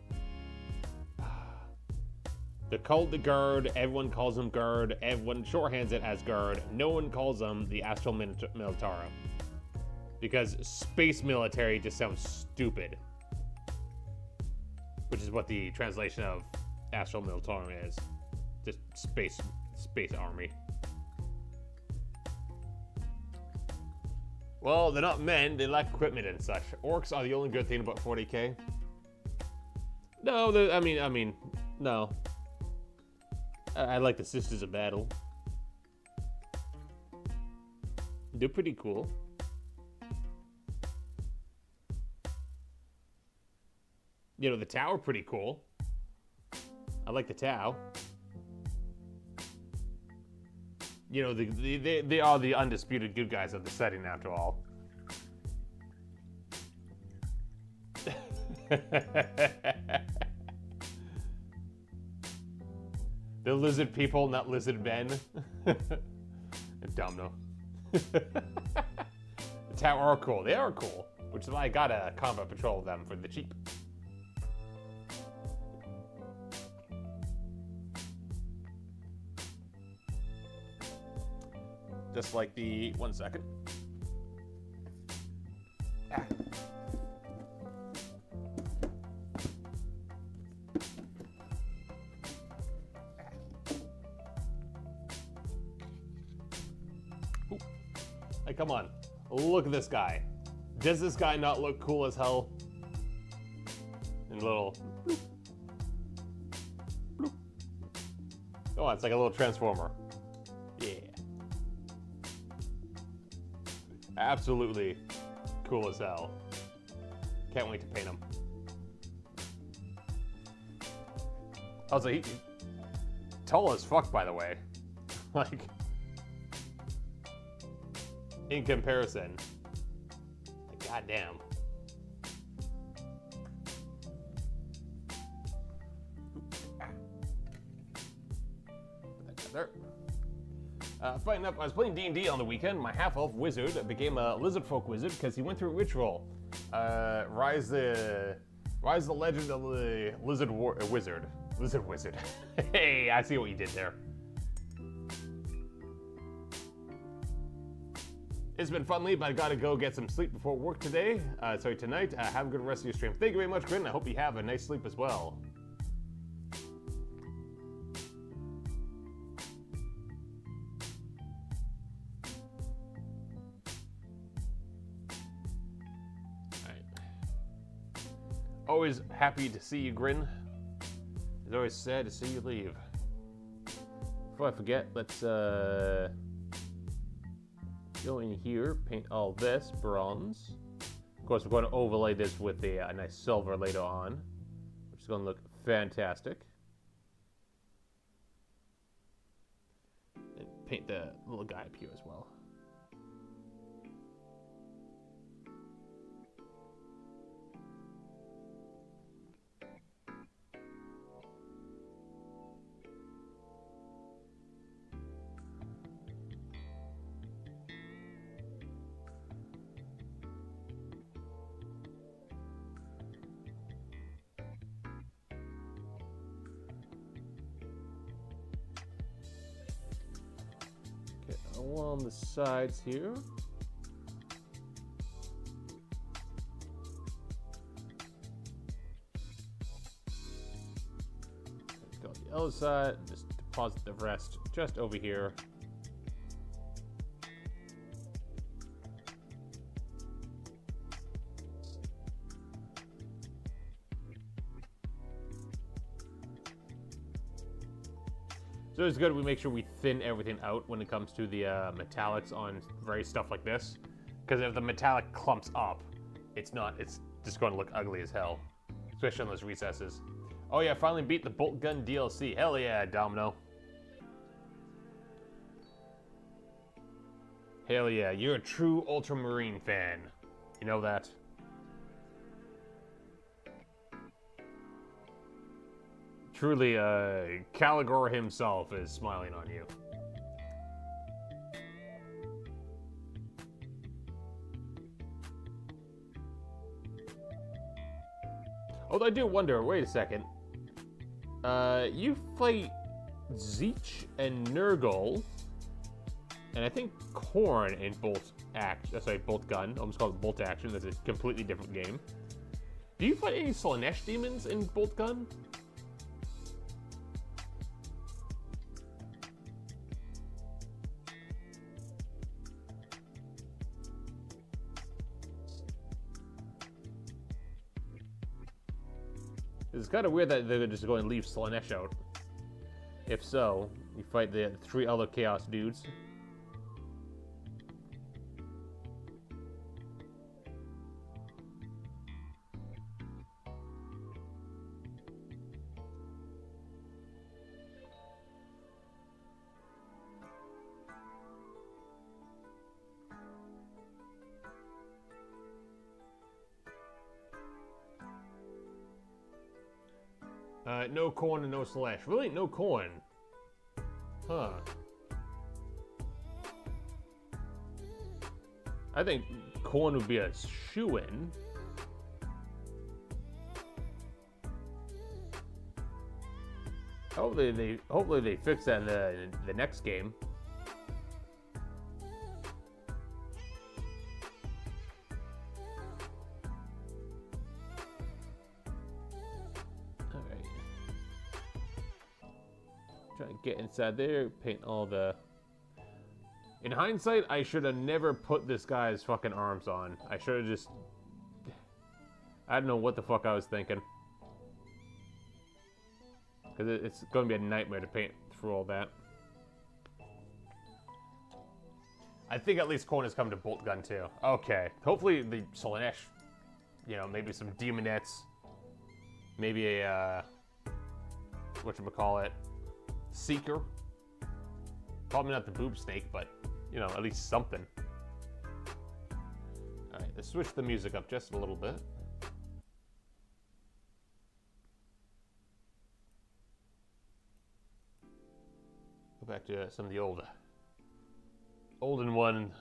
They're called the guard. Everyone calls them guard. Everyone shorthands it as guard. No one calls them the Astral Militarum because space military just sounds stupid, which is what the translation of Astral Militarum is. Just space army. Well, they're not men, they lack equipment and such. Orcs are the only good thing about 40k. No, I mean, no. I like the Sisters of Battle. They're pretty cool. You know, the Tau pretty cool. I like the Tau. You know, they are the undisputed good guys of the setting, after all. They're lizard people, not lizard men. Dumb, no. The Tau are cool. They are cool, which is why I got a combat patrol of them for the cheap. Just like the 1 second. Ah. Hey, come on. Look at this guy. Does this guy not look cool as hell? And little. Bloop. Bloop. Oh, it's like a little transformer. Yeah. Absolutely cool as hell. Can't wait to paint him. Also, he tall as fuck, by the way. Like, in comparison. Like, goddamn. Put that there. Funny enough, I was playing D&D on the weekend. My half-elf wizard became a lizard folk wizard because he went through a ritual. Rise the legend of the lizard wizard. Lizard wizard. Hey, I see what you did there. It's been fun, Lee, but I gotta go get some sleep before work today. Tonight. Have a good rest of your stream. Thank you very much, Grin. I hope you have a nice sleep as well. Always happy to see you, Grin. It's always sad to see you leave. Before I forget, let's go in here, paint all this bronze. Of course, we're going to overlay this with a nice silver later on, which is going to look fantastic. And paint the little guy up here as well. Along the sides here. Go on the other side, just deposit the rest just over here. So it's good we make sure we thin everything out when it comes to the metallics on various stuff like this. Because if the metallic clumps up, it's just going to look ugly as hell. Especially on those recesses. Oh yeah, finally beat the bolt gun DLC. Hell yeah, Domino. Hell yeah, you're a true Ultramarine fan. You know that? Truly, Caligor himself is smiling on you. Although I do wonder, wait a second. You fight Zeech and Nurgle, and I think Korn in Bolt Gun. I almost called it Bolt Action. That's a completely different game. Do you fight any Slaanesh demons in Bolt Gun? It's kind of weird that they're just going to leave Slaanesh out. If so, you fight the 3 other Chaos dudes. No corn and no slash. Really? No corn? Huh. I think corn would be a shoo-in. Hopefully they fix that in the next game. Try to get inside there, paint all the... In hindsight, I should have never put this guy's fucking arms on. I should have just... I don't know what the fuck I was thinking. Because it's going to be a nightmare to paint through all that. I think at least Korn has come to Bolt Gun too. Okay. Hopefully the Slaanesh, you know, maybe some Demonettes. Maybe a, whatchamacallit, Seeker. Probably not the Boob Snake, but, you know, at least something. Alright, let's switch the music up just a little bit. Go back to some of the olden one.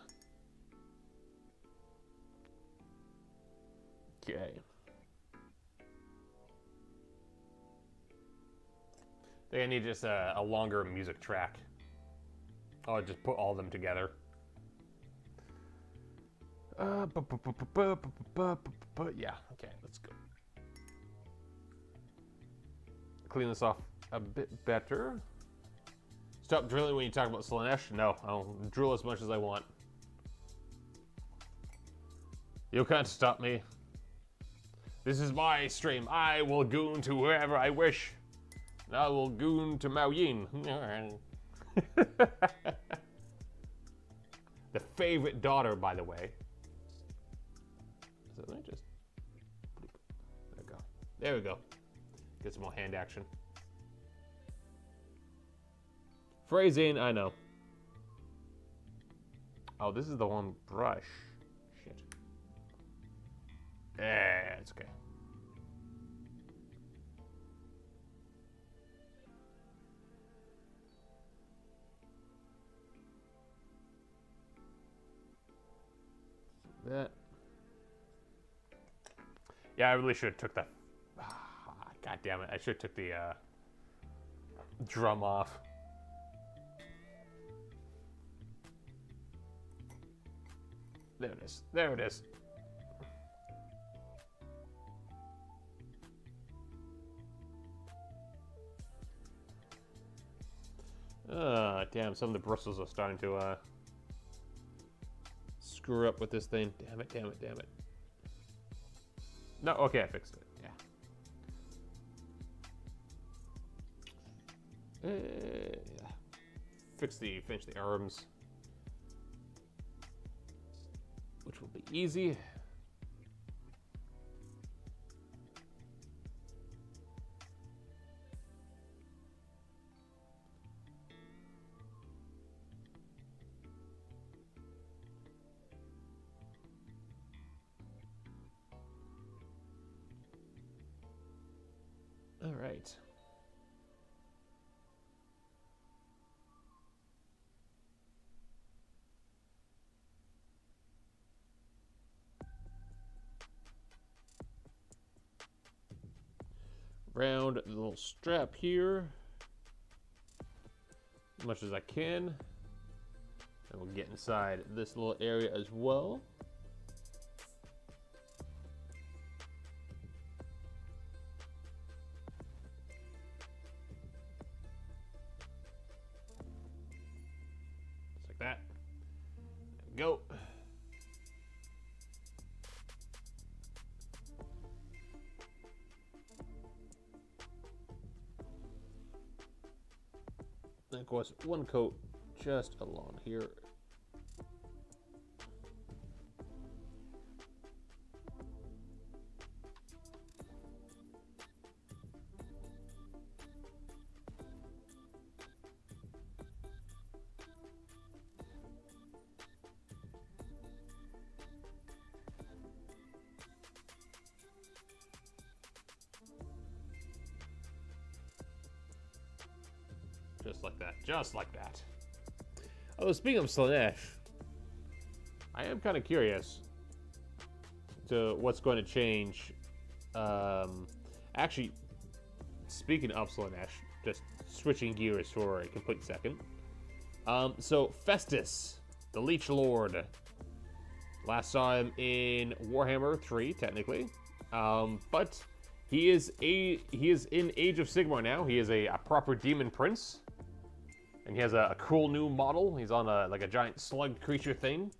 Okay. I think I need just a longer music track. I'll just put all of them together. Yeah, okay, let's go. Clean this off a bit better. Stop drilling when you talk about Slaanesh? No, I'll drill as much as I want. You can't stop me. This is my stream. I will goon to wherever I wish. And I will goon to Mao Yin. The favorite daughter, by the way. So let me just... There we go. There we go. Get some more hand action. Phrasing, I know. Oh, this is the one brush. Shit. Yeah, it's okay. That. Yeah, I really should have took the... God damn it. I should have took the drum off. There it is. There it is. Damn, some of the bristles are starting to screw up with this thing. Damn it, damn it, damn it. No, okay, I fixed it. Yeah. Yeah. finish the arms, which will be easy. All right. Round the little strap here as much as I can. And we'll get inside this little area as well. Just like that. There we go. And of course, one coat just along here. Just like that, just like that. Oh, speaking of Slaanesh, I am kind of curious to what's going to change. Actually, speaking of Slaanesh, just switching gears for a complete second. So Festus, the Leech Lord. Last saw him in Warhammer 3, technically, but he is in Age of Sigmar now. He is a proper demon prince. And he has a cool new model. He's on like a giant slug creature thing.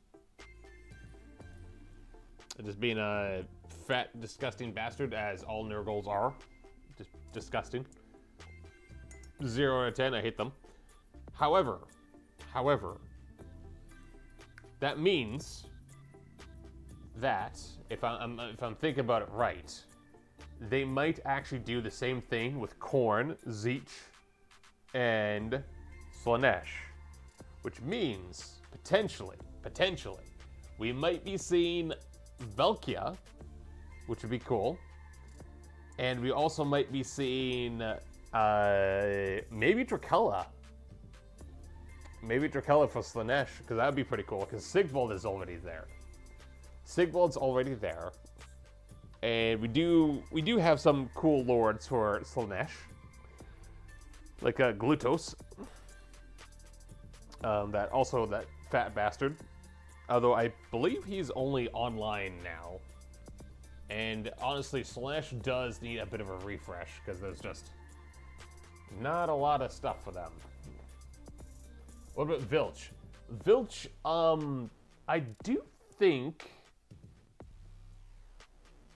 Just being a fat, disgusting bastard, as all Nurgles are. Just disgusting. 0 out of 10, I hate them. However, that means that, if I'm thinking about it right, they might actually do the same thing with Khorne, Tzeentch, and Slaanesh, which means potentially, we might be seeing Velkia, which would be cool, and we also might be seeing maybe Drakella. Maybe Drakella for Slaanesh, because that would be pretty cool, because Sigvald is already there. Sigvald's already there, and we do have some cool lords for Slaanesh, like Glutos. That fat bastard. Although I believe he's only online now. And honestly, Slaanesh does need a bit of a refresh, because there's just not a lot of stuff for them. What about Vilch? Vilch, I do think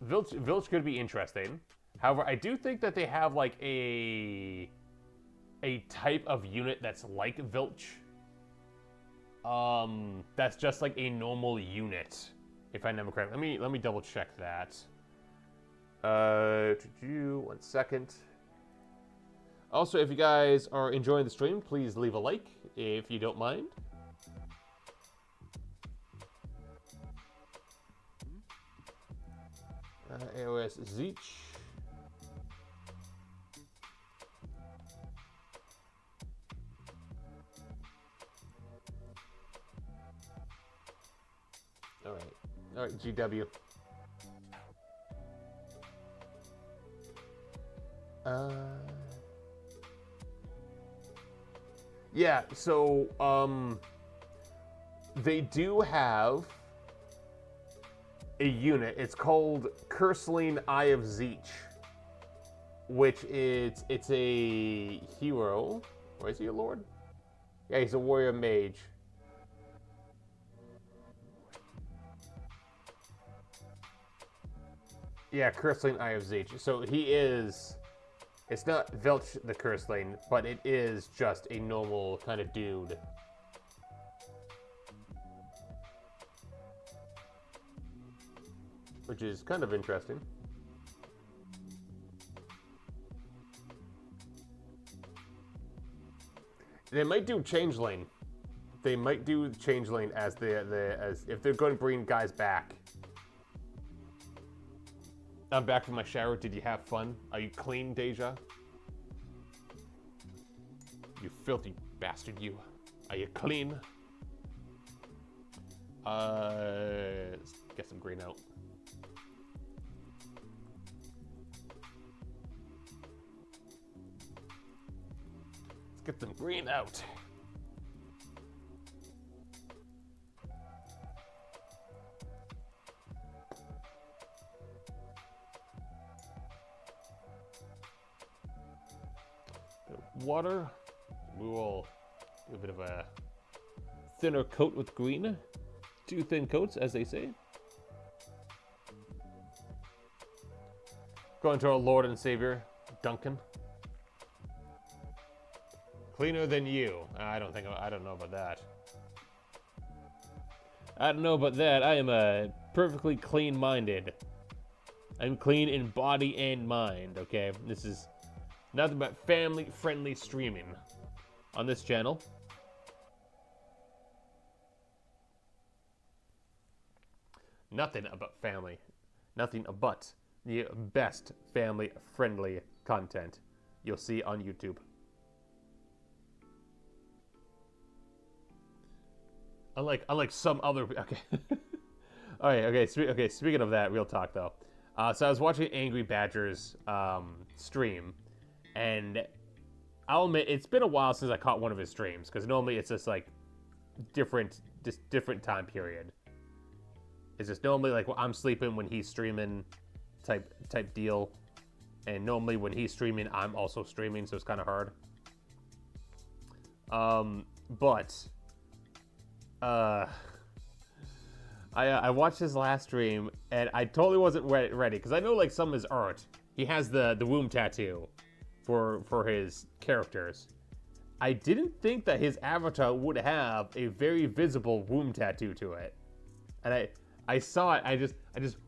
Vilch could be interesting. However, I do think that they have like a type of unit that's like Vilch. That's just like a normal unit, if I remember correctly. Let me double check that. 1 second. Also, if you guys are enjoying the stream, please leave a like if you don't mind. AOS Tzeentch. All right, GW. Yeah, so they do have a unit. It's called Curseling Eye of Tzeentch, which it's a hero. Or is he a lord? Yeah, he's a warrior mage. Yeah, Curseling Eye of Tzeentch. So he is It's not Velch the Curseling, but it is just a normal kind of dude. Which is kind of interesting. They might do Changeling. They might do Changeling as as if they're going to bring guys back. I'm back from my shower. Did you have fun? Are you clean, Deja? You filthy bastard, you. Are you clean? Let's get some green out. Let's get some green out. Water. We will do a bit of a thinner coat with green. 2 thin coats, as they say. Going to our Lord and Savior, Duncan. Cleaner than you. I don't know about that. I don't know about that. I am perfectly clean-minded. I'm clean in body and mind, okay? This is nothing but family-friendly streaming on this channel. Nothing about family. Nothing but the best family-friendly content you'll see on YouTube. Unlike some other... Okay. Okay, speaking of that, real talk, though. So I was watching Angry Badger's stream, and I'll admit, it's been a while since I caught one of his streams, because normally it's just, like, different time period. It's just normally, like, I'm sleeping when he's streaming type deal, and normally when he's streaming, I'm also streaming, so it's kind of hard. I watched his last stream, and I totally wasn't ready, because I know, like, some of his art, he has the womb tattoo for his characters. I didn't think that his avatar would have a very visible womb tattoo to it. And I saw it, I just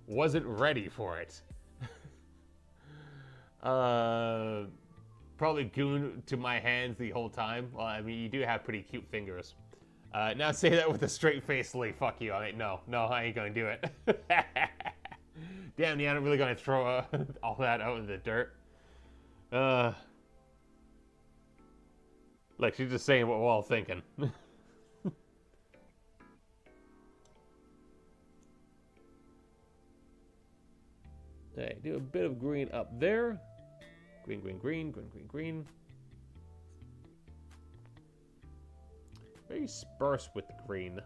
wasn't ready for it. Probably goon to my hands the whole time. Well, I mean, you do have pretty cute fingers. Now say that with a straight face, Lee. Fuck you. I mean, no, I ain't gonna do it. Damn, yeah, I'm really gonna throw all that out in the dirt. Like, she's just saying what we're all thinking. Okay, do a bit of green up there. Green. Very sparse with the green.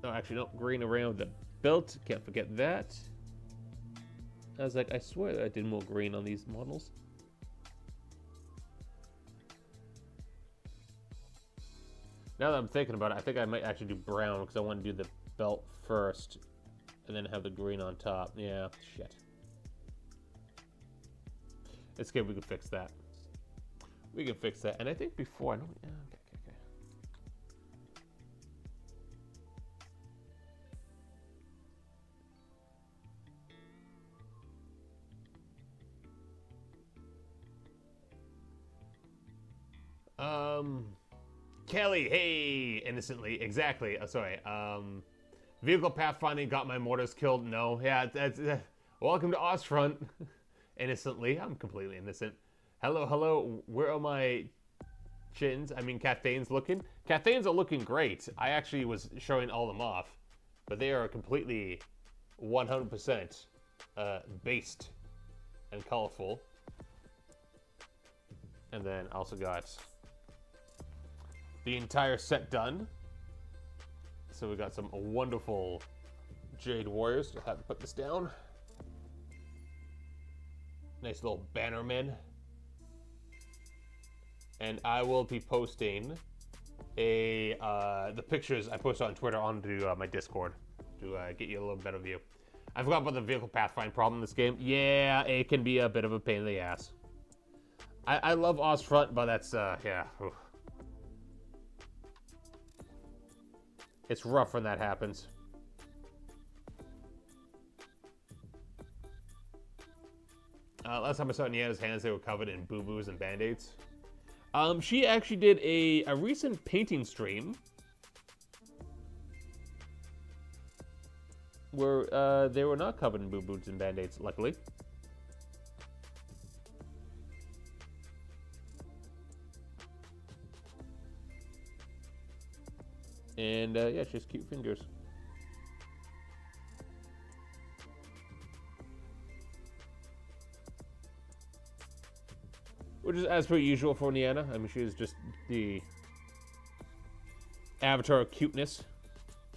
No, actually, no, green around the belt. Can't forget that. I was like, I swear that I did more green on these models. Now that I'm thinking about it, I think I might actually do brown because I want to do the belt first and then have the green on top. Yeah, shit. It's good, we can fix that. We can fix that. And I think before, I don't... Yeah, okay. Kelly, hey, innocently, exactly. Sorry. Vehicle pathfinding got my mortars killed. No, yeah, that's welcome to Ostfront. Innocently, I'm completely innocent. Hello. Where are my chins? I mean, Cathay's looking. Cathay's are looking great. I actually was showing all them off, but they are completely 100% based and colorful. And then also got the entire set done. So we got some wonderful Jade Warriors. Just have to put this down. Nice little bannerman. And I will be posting the pictures I posted on Twitter onto my Discord to get you a little better view. I forgot about the vehicle pathfind problem in this game. Yeah, it can be a bit of a pain in the ass. I love Oz Front, but that's, yeah. Oof. It's rough when that happens. Last time I saw Niana's hands, they were covered in boo-boos and band-aids. She actually did a recent painting stream where they were not covered in boo-boos and band-aids, luckily. And yeah, she has cute fingers. Which is as per usual for Niana. I mean, she is just the avatar of cuteness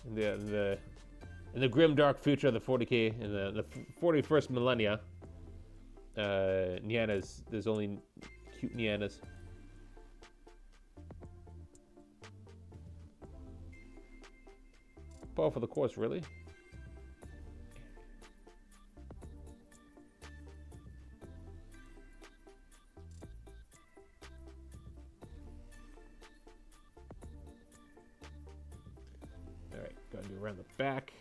in the grim dark future of the 40k in the 41st millennia. Niana's, there's only cute Nianas. Ball for the course, really? Alright, gotta do around the back.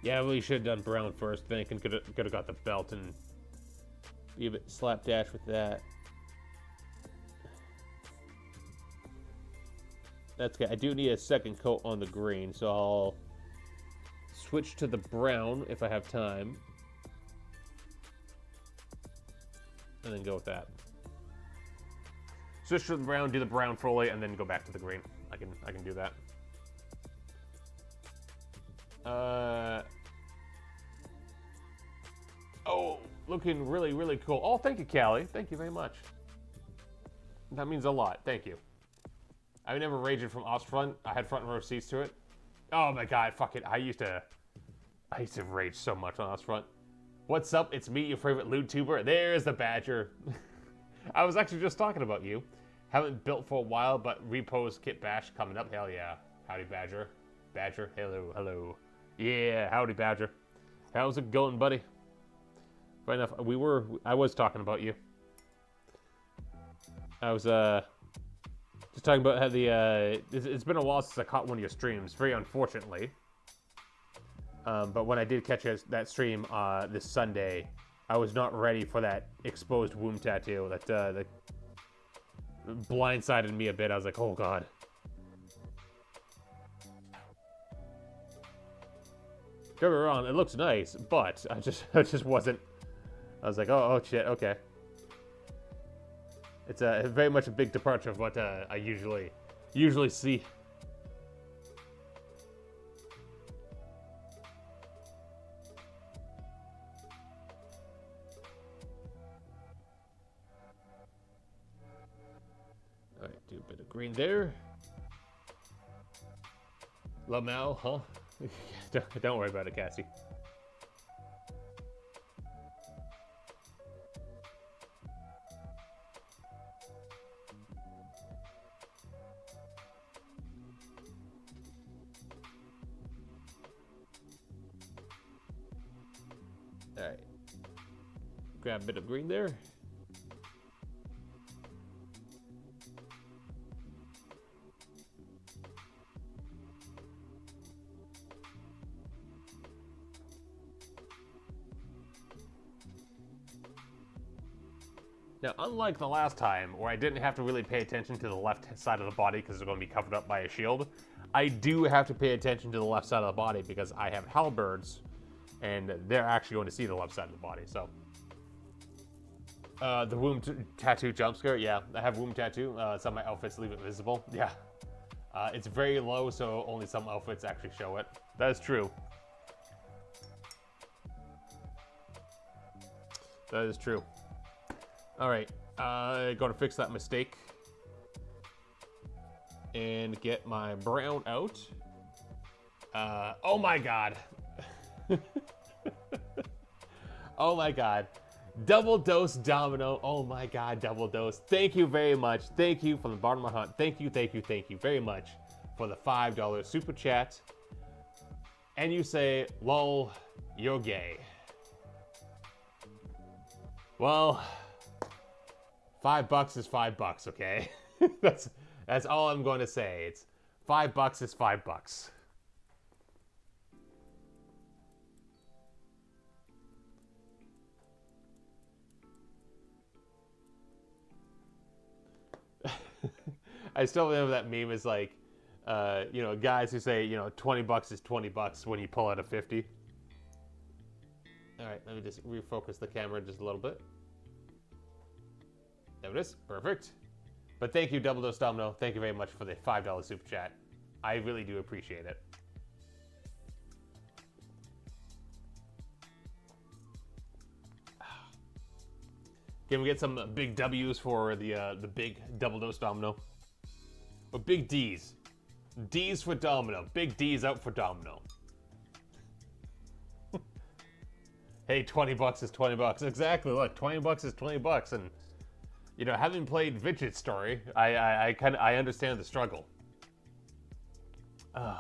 Yeah, well, you should have done brown first. Then you could have got the belt and be a bit slapdash with that. That's good. I do need a second coat on the green, so I'll switch to the brown if I have time, and then go with that. Switch to the brown, do the brown fully, and then go back to the green. I can do that. Oh, looking really, really cool. Oh, thank you, Callie. Thank you very much. That means a lot. Thank you. I never raged from Oz Front. I had front row seats to it. Oh my god, fuck it. I used to rage so much on Oz Front. What's up? It's me, your favorite lewd tuber. There's the Badger. I was actually just talking about you. Haven't built for a while, but repos Kit Bash coming up. Hell yeah. Howdy, Badger. Badger, hello, hello. Yeah, howdy, Badger. How's it going, buddy? Right enough, I was talking about you. I was, just talking about how it's been a while since I caught one of your streams, very unfortunately. But when I did catch that stream, this Sunday, I was not ready for that exposed womb tattoo. That blindsided me a bit. I was like, oh god. Don't get me wrong, it looks nice, but I just wasn't. I was like, oh shit, okay. It's very much a big departure of what I usually see. All right, do a bit of green there. Lamau, huh? Don't worry about it, Cassie. All right. Grab a bit of green there. Now, unlike the last time, where I didn't have to really pay attention to the left side of the body because it's going to be covered up by a shield, I do have to pay attention to the left side of the body because I have halberds, and they're actually going to see the left side of the body, so. The womb tattoo jump scare, yeah, I have womb tattoo. Some of my outfits leave it visible, yeah. It's very low, so only some outfits actually show it. That is true. That is true. All right, gotta fix that mistake and get my brown out. Oh my god. Oh my god. Double Dose Domino. Oh my God, Double Dose. Thank you very much. Thank you from the bottom of my heart. Thank you very much for the $5 super chat. And you say, lol, you're gay. Well, $5 is $5, okay? that's all I'm going to say. It's $5 is $5. I still remember that meme is like, you know, guys who say, you know, $20 is $20 when you pull out a 50. All right, let me just refocus the camera just a little bit. There it is, perfect. But thank you, Double Dose Domino. Thank you very much for the $5 super chat. I really do appreciate it. Can we get some big W's for the big Double Dose Domino? Or big D's. D's for Domino. Big D's out for Domino. Hey, $20 is $20. Exactly. Look, $20 is $20, and you know, having played Vidget Story, I understand the struggle. Oh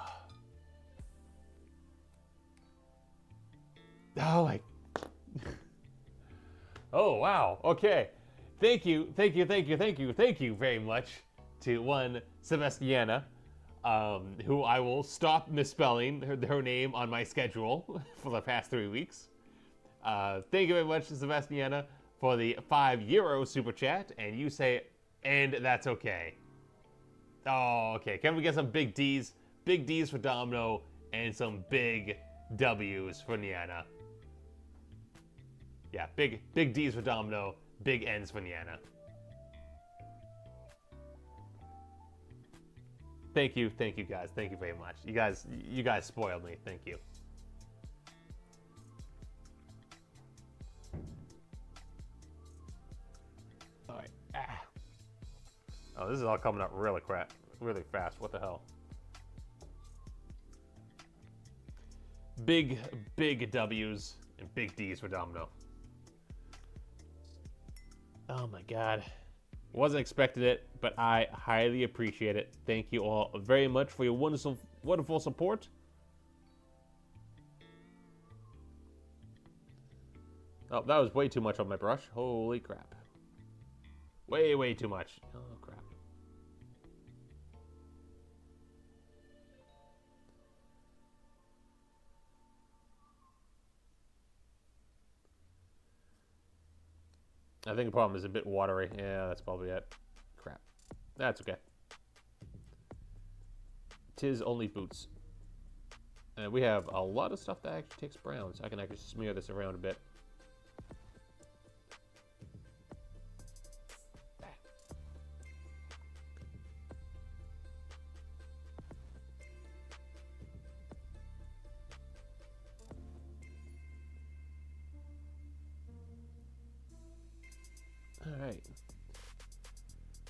my. Oh wow. Okay. Thank you very much to one Sebastiana, who I will stop misspelling her name on my schedule for the past 3 weeks. Thank you very much to Sebastiana for the €5 super chat, and you say, and that's okay. Oh, okay. Can we get some big D's? Big D's for Domino, and some big W's for Niana. Yeah, big D's for Domino, big N's for Niana. Thank you guys. Thank you very much. You guys spoiled me. Thank you. All right. Oh, this is all coming up really fast. What the hell? Big W's and big D's for Domino. Oh my God. Wasn't expecting it, but I highly appreciate it. Thank you all very much for your wonderful support. Oh, that was way too much on my brush. Holy crap. Way too much. Oh crap. I think the problem is a bit watery. Yeah, that's probably it. Crap. That's okay. 'Tis only boots. And we have a lot of stuff that actually takes brown, so I can actually smear this around a bit. Alright.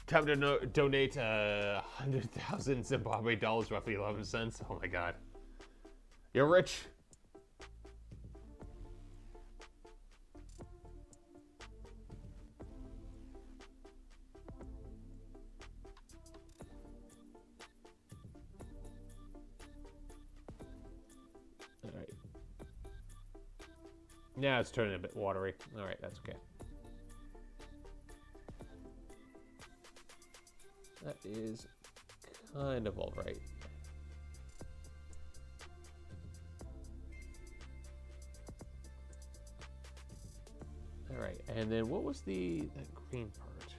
Time to donate 100,000 Zimbabwe dollars, roughly 11 cents. Oh my God. You're rich. Alright. Now it's turning a bit watery. Alright, that's okay. That is kind of all right. All right, and then what was that green part?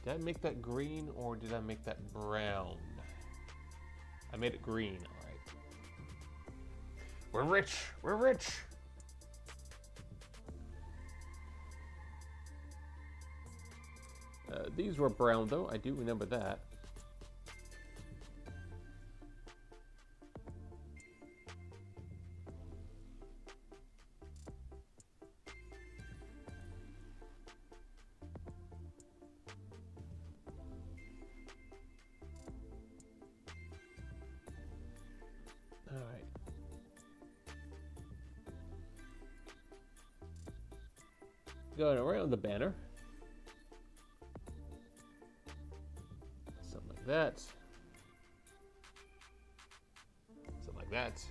Did I make that green or did I make that brown? I made it green, all right. We're rich, we're rich. These were brown, though. I do remember that. All right. Going around the banner. Something like that. Something like that.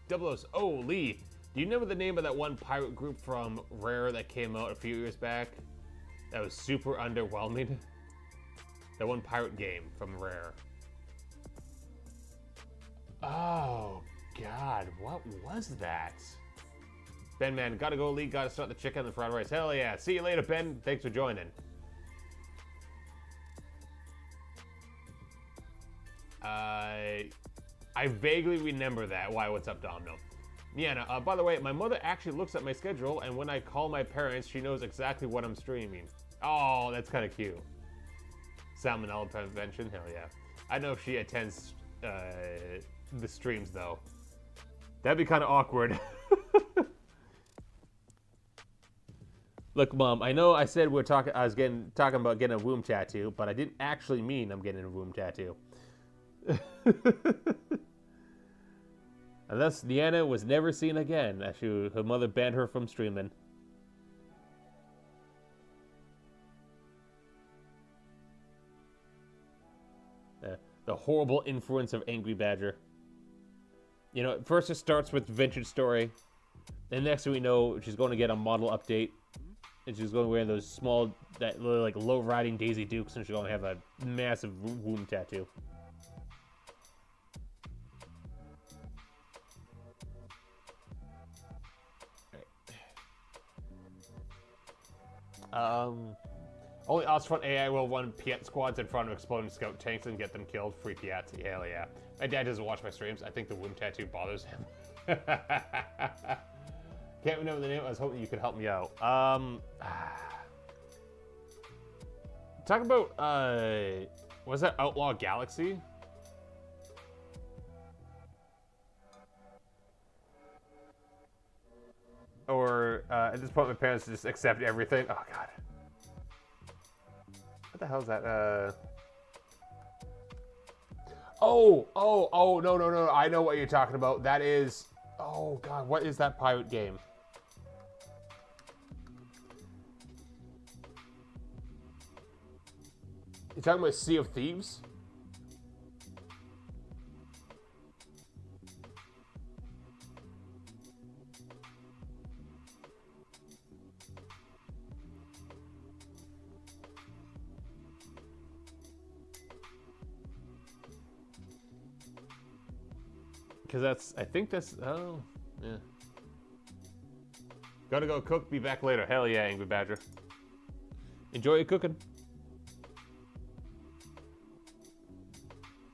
Double-O's. Oh, Lee. Do you remember the name of that one pirate group from Rare that came out a few years back? That was super underwhelming. That one pirate game from Rare. Oh, God. What was that? Ben, man, gotta go, Lee. Gotta start the chicken and the fried rice. Hell yeah. See you later, Ben. Thanks for joining. I vaguely remember that. Why, what's up, Domino? Yeah, by the way, my mother actually looks at my schedule, and when I call my parents, she knows exactly what I'm streaming. Oh, that's kind of cute. Salmonella prevention, hell yeah. I don't know if she attends the streams, though. That'd be kind of awkward. Look, Mom, I know I said I was talking about getting a womb tattoo, but I didn't actually mean I'm getting a womb tattoo. And thus, Deanna was never seen again as her mother banned her from streaming. The horrible influence of Angry Badger. You know, first it starts with Vintage Story, and next thing we know, she's going to get a model update, and she's going to wear those small, like low-riding Daisy Dukes, and she's going to have a massive womb tattoo. Only Osfront AI will run Piet squads in front of exploding scout tanks and get them killed. Free Piet. Hell yeah. My dad doesn't watch my streams. I think the womb tattoo bothers him. Can't remember the name. I was hoping you could help me out. Talk about, was that Outlaw Galaxy? Or, at this point, my parents just accept everything. Oh, God. What the hell is that? Oh, no. I know what you're talking about. That is... Oh, God, what is that pirate game? You're talking about Sea of Thieves? Because I think that's, oh, yeah. Gotta go cook, be back later. Hell yeah, Angry Badger. Enjoy your cooking.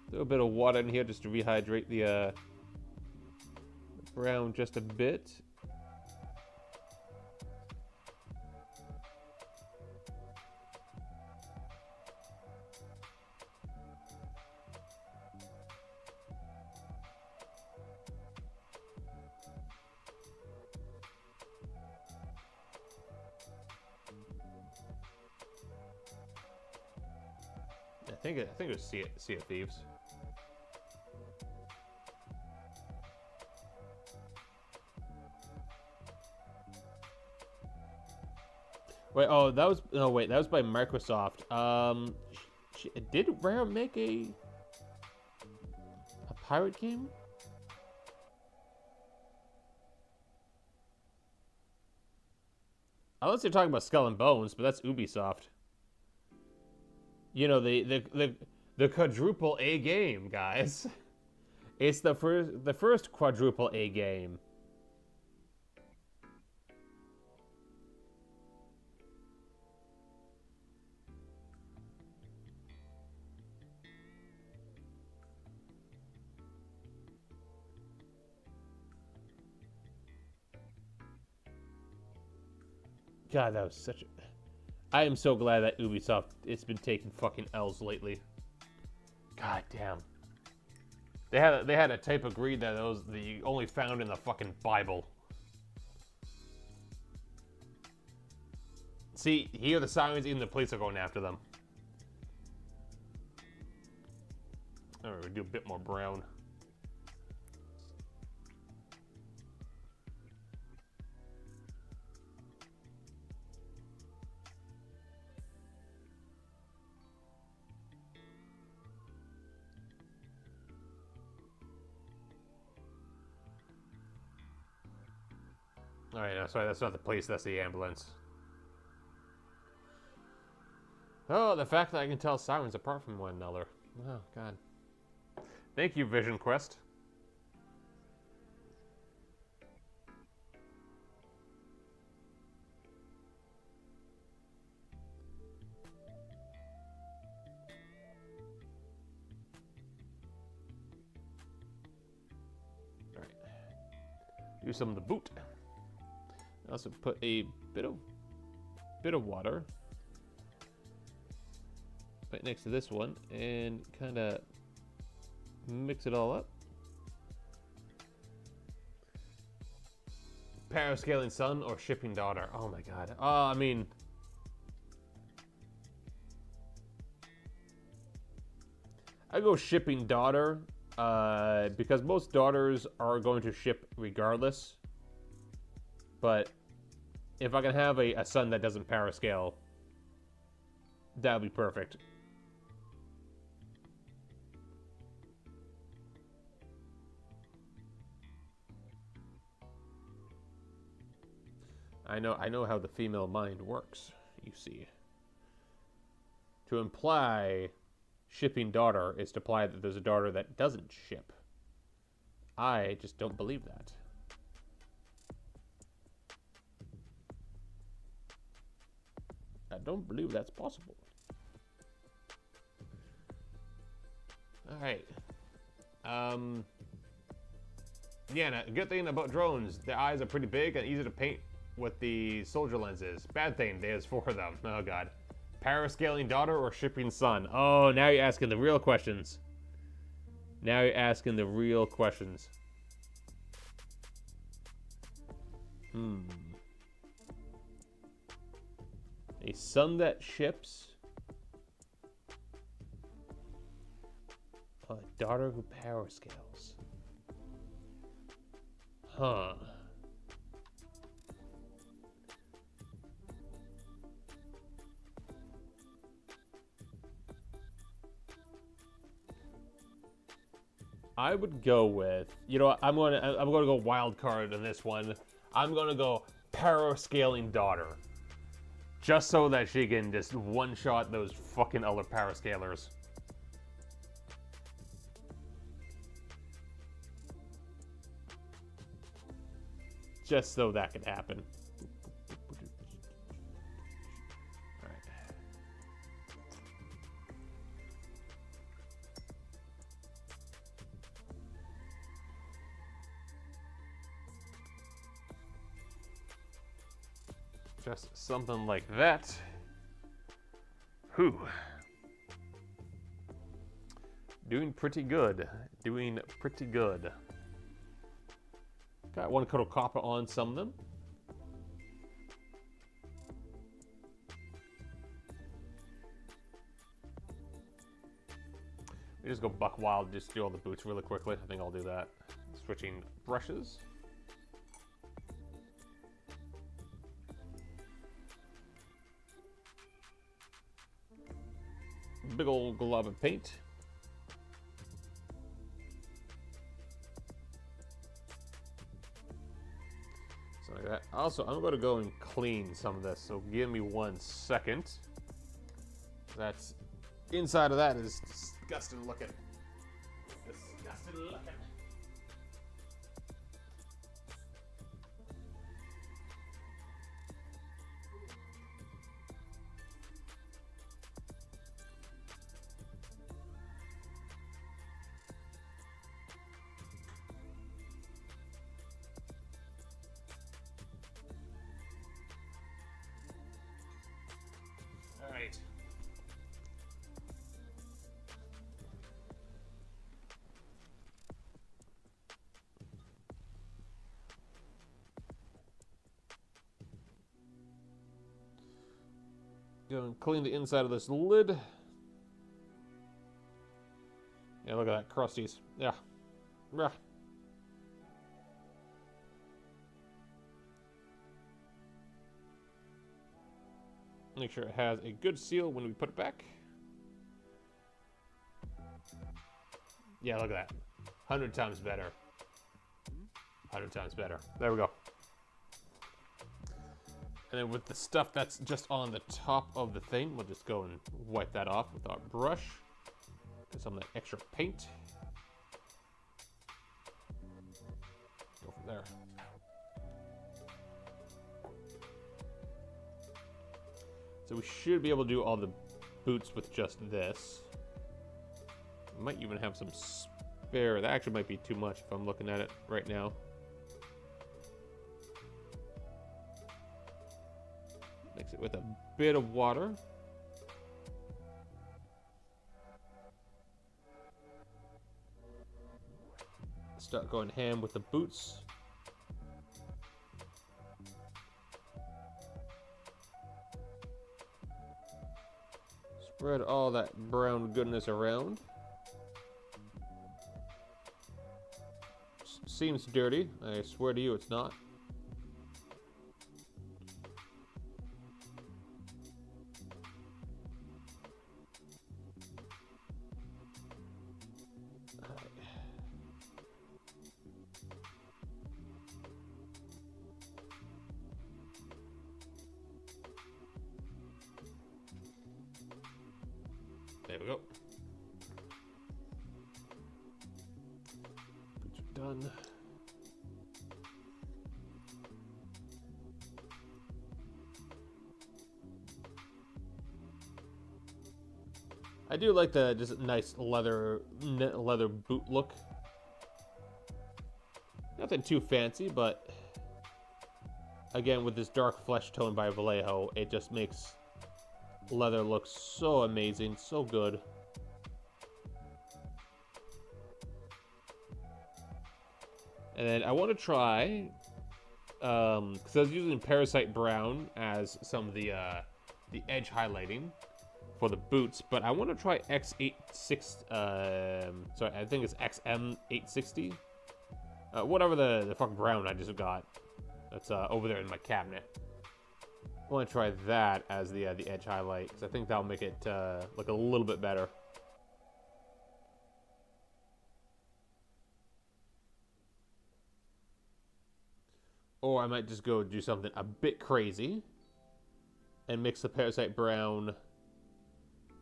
A little bit of water in here just to rehydrate the brown just a bit. I think it was Sea of Thieves. Wait, oh, that was no wait, that was by Microsoft. Did Rare make a pirate game? Unless you're talking about Skull and Bones, but that's Ubisoft. You know, the quadruple A game, guys. It's the first quadruple A game. God, that was such a... I am so glad that Ubisoft, it's been taking fucking L's lately. God damn. They had a type of greed that was the only found in the fucking Bible. See, hear the sirens, even the police are going after them. Alright, we'll do a bit more brown. All right, no, sorry, that's not the police. That's the ambulance. Oh, the fact that I can tell sirens apart from one another. Oh, God. Thank you, Vision Quest. All right. Do some of the boot. I also put a bit of water right next to this one and kind of mix it all up. Parascaling son or shipping daughter? Oh my god. I mean, I go shipping daughter because most daughters are going to ship regardless. But if I can have a son that doesn't parascale, that would be perfect. I know how the female mind works, you see. To imply shipping daughter is to imply that there's a daughter that doesn't ship. I just don't believe that. I don't believe that's possible. Alright. Yeah, now, good thing about drones, their eyes are pretty big and easy to paint with the soldier lenses. Bad thing, there's 4 of them. Oh god. Parascaling daughter or shipping son? Oh, now you're asking the real questions. Now you're asking the real questions. A son that ships. A daughter who parascales. Huh. I would go with, you know what, I'm gonna go wild card on this one. I'm gonna go parascaling daughter. Just so that she can just one-shot those fucking other parascalers. Just so that can happen. Alright. Just something like that. Whew. Doing pretty good. Doing pretty good. Got 1 coat of copper on some of them. We just go buck wild, just do all the boots really quickly. I think I'll do that. Switching brushes. Big old glob of paint. Something like that. Also, I'm going to go and clean some of this, so give me 1 second. That's inside of that is disgusting looking. Disgusting looking. All right. Go and clean the inside of this lid. Yeah, look at that, crusties. Yeah. Yeah. Make sure it has a good seal when we put it back. Yeah, look at that. 100 times better. 100 times better. There we go. And then with the stuff that's just on the top of the thing, we'll just go and wipe that off with our brush. Get some of that extra paint. Go from there. So we should be able to do all the boots with just this. We might even have some spare. That actually might be too much if I'm looking at it right now. Mix it with a bit of water. Start going ham with the boots. Spread all that brown goodness around. Seems dirty. I swear to you it's not. There we go. Boots are done. I do like the just nice leather boot look. Nothing too fancy, but again, with this dark flesh tone by Vallejo, it just makes leather look so amazing, so good. And then I want to try, because I was using Parasite Brown as some of the edge highlighting for the boots, but I want to try X86, sorry, I think it's XM860. Whatever the fuck brown I just got. That's over there in my cabinet. I want to try that as the edge highlight, because I think that'll make it look a little bit better. Or I might just go do something a bit crazy and mix the Parasite Brown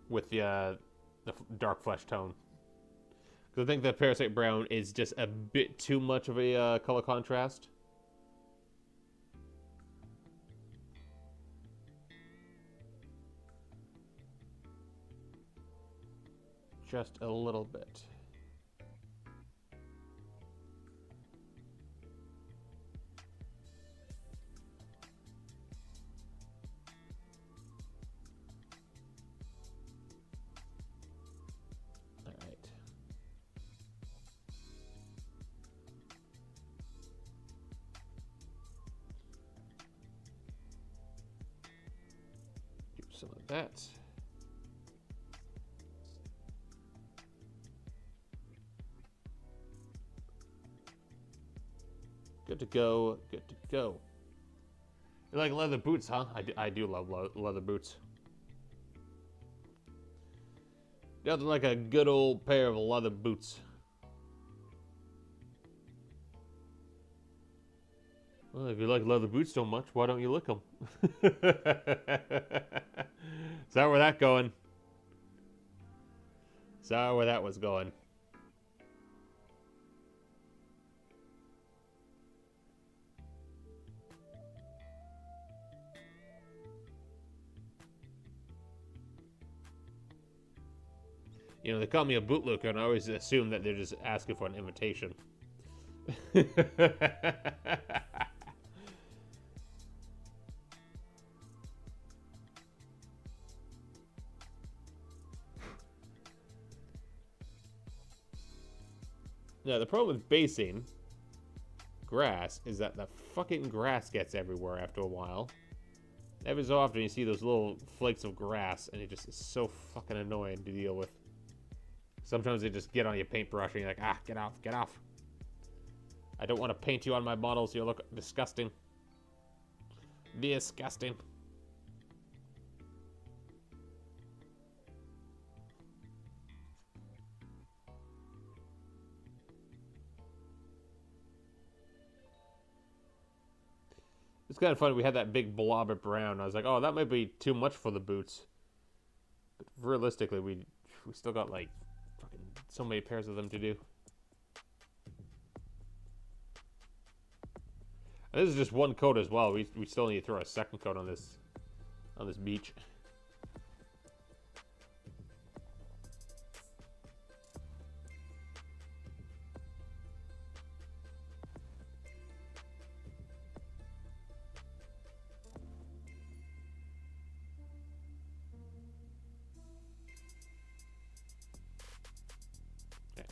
with the dark flesh tone. Because I think the Parasite Brown is just a bit too much of a color contrast. Just a little bit. All right. Do some of that. Good to go, good to go. You like leather boots, huh? I do love leather boots. Nothing like a good old pair of leather boots. Well, if you like leather boots so much, why don't you lick them? Is that where that going? Is that where that was going? You know, they call me a bootlicker, and I always assume that they're just asking for an invitation. Now, the problem with basing grass is that the fucking grass gets everywhere after a while. Every so often you see those little flakes of grass, and it just is so fucking annoying to deal with. Sometimes they just get on your paintbrush and you're like, ah, get off, get off. I don't want to paint you on my models. You look disgusting. Disgusting. It's kind of funny. We had that big blob of brown. I was like, oh, that might be too much for the boots. But realistically, we still got like fucking so many pairs of them to do. And this is just one coat as well. We still need to throw a second coat on this beach.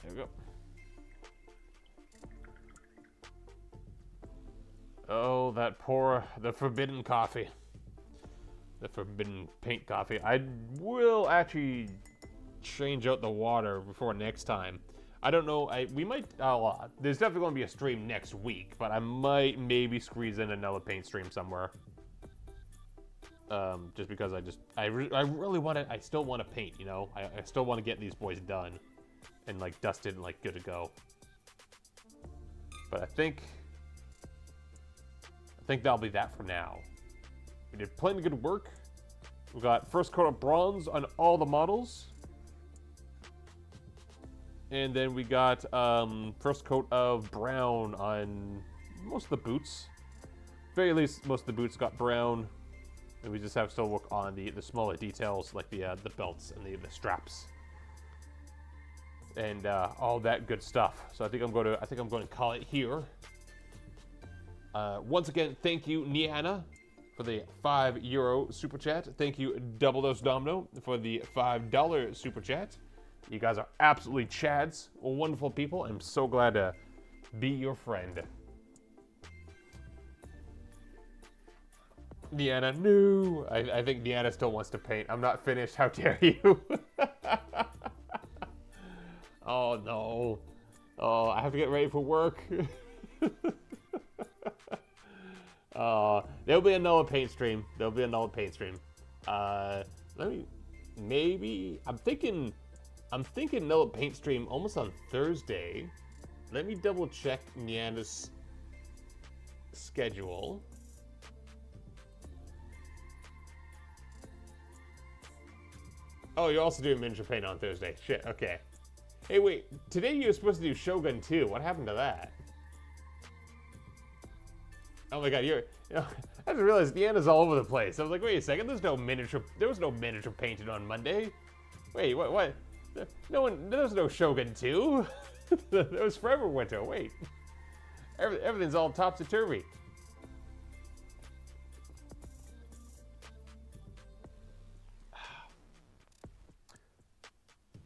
There we go. Oh, the forbidden coffee. The forbidden paint coffee. I will actually change out the water before next time. I don't know, we might, there's definitely going to be a stream next week, but I might maybe squeeze in another paint stream somewhere. Just because I really want to, I still want to paint, you know? I still want to get these boys done. And like dusted and like good to go. But I think that'll be that for now. We did plenty of good work. We got first coat of bronze on all the models. And then we got first coat of brown on most of the boots. Very least most of the boots got brown. And we just have to still work on the smaller details like the belts and the straps. And all that good stuff. So I think I'm going to call it here. Once again, thank you, Niana, for the €5 super chat. Thank you, Double Dose Domino, for the $5 super chat. You guys are absolutely chads, wonderful people. I'm so glad to be your friend. Niana, no. I think Niana still wants to paint. I'm not finished. How dare you? Oh no. Oh, I have to get ready for work. There'll be another paint stream. Let me, maybe, I'm thinking another paint stream almost on Thursday. Let me double check Niana's schedule. Oh, you're also doing miniature paint on Thursday. Shit, okay. Hey, wait, today you were supposed to do Shogun 2. What happened to that? Oh my god, I just realized Deanna's all over the place. I was like, wait a second, there was no miniature painted on Monday. Wait, what? There was no Shogun 2. That was Forever Winter, wait. Everything's all topsy-turvy.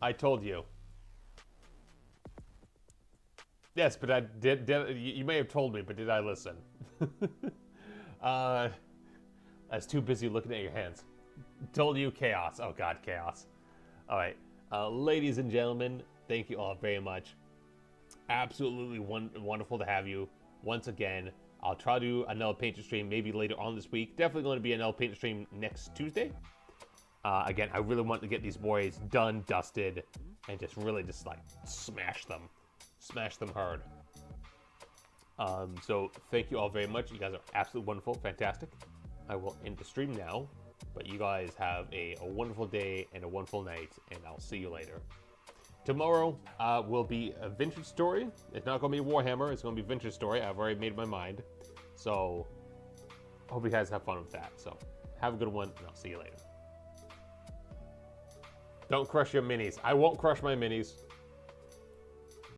I told you. Yes, but I did you may have told me, but did I listen? I was too busy looking at your hands. Told you chaos. Oh god, chaos. Alright. Ladies and gentlemen, thank you all very much. Absolutely wonderful to have you once again. I'll try to do another painter stream maybe later on this week. Definitely going to be another painter stream next Tuesday. Again, I really want to get these boys done, dusted, and just really just like smash them. Smash them hard. So thank you all very much. You guys are absolutely wonderful, fantastic. I will end the stream now, but you guys have a wonderful day and a wonderful night, and I'll see you later. Tomorrow will be a vintage story. It's not going to be Warhammer. It's going to be vintage story. I've already made my mind. So I hope you guys have fun with that. So have a good one, and I'll see you later. Don't crush your minis. I won't crush my minis.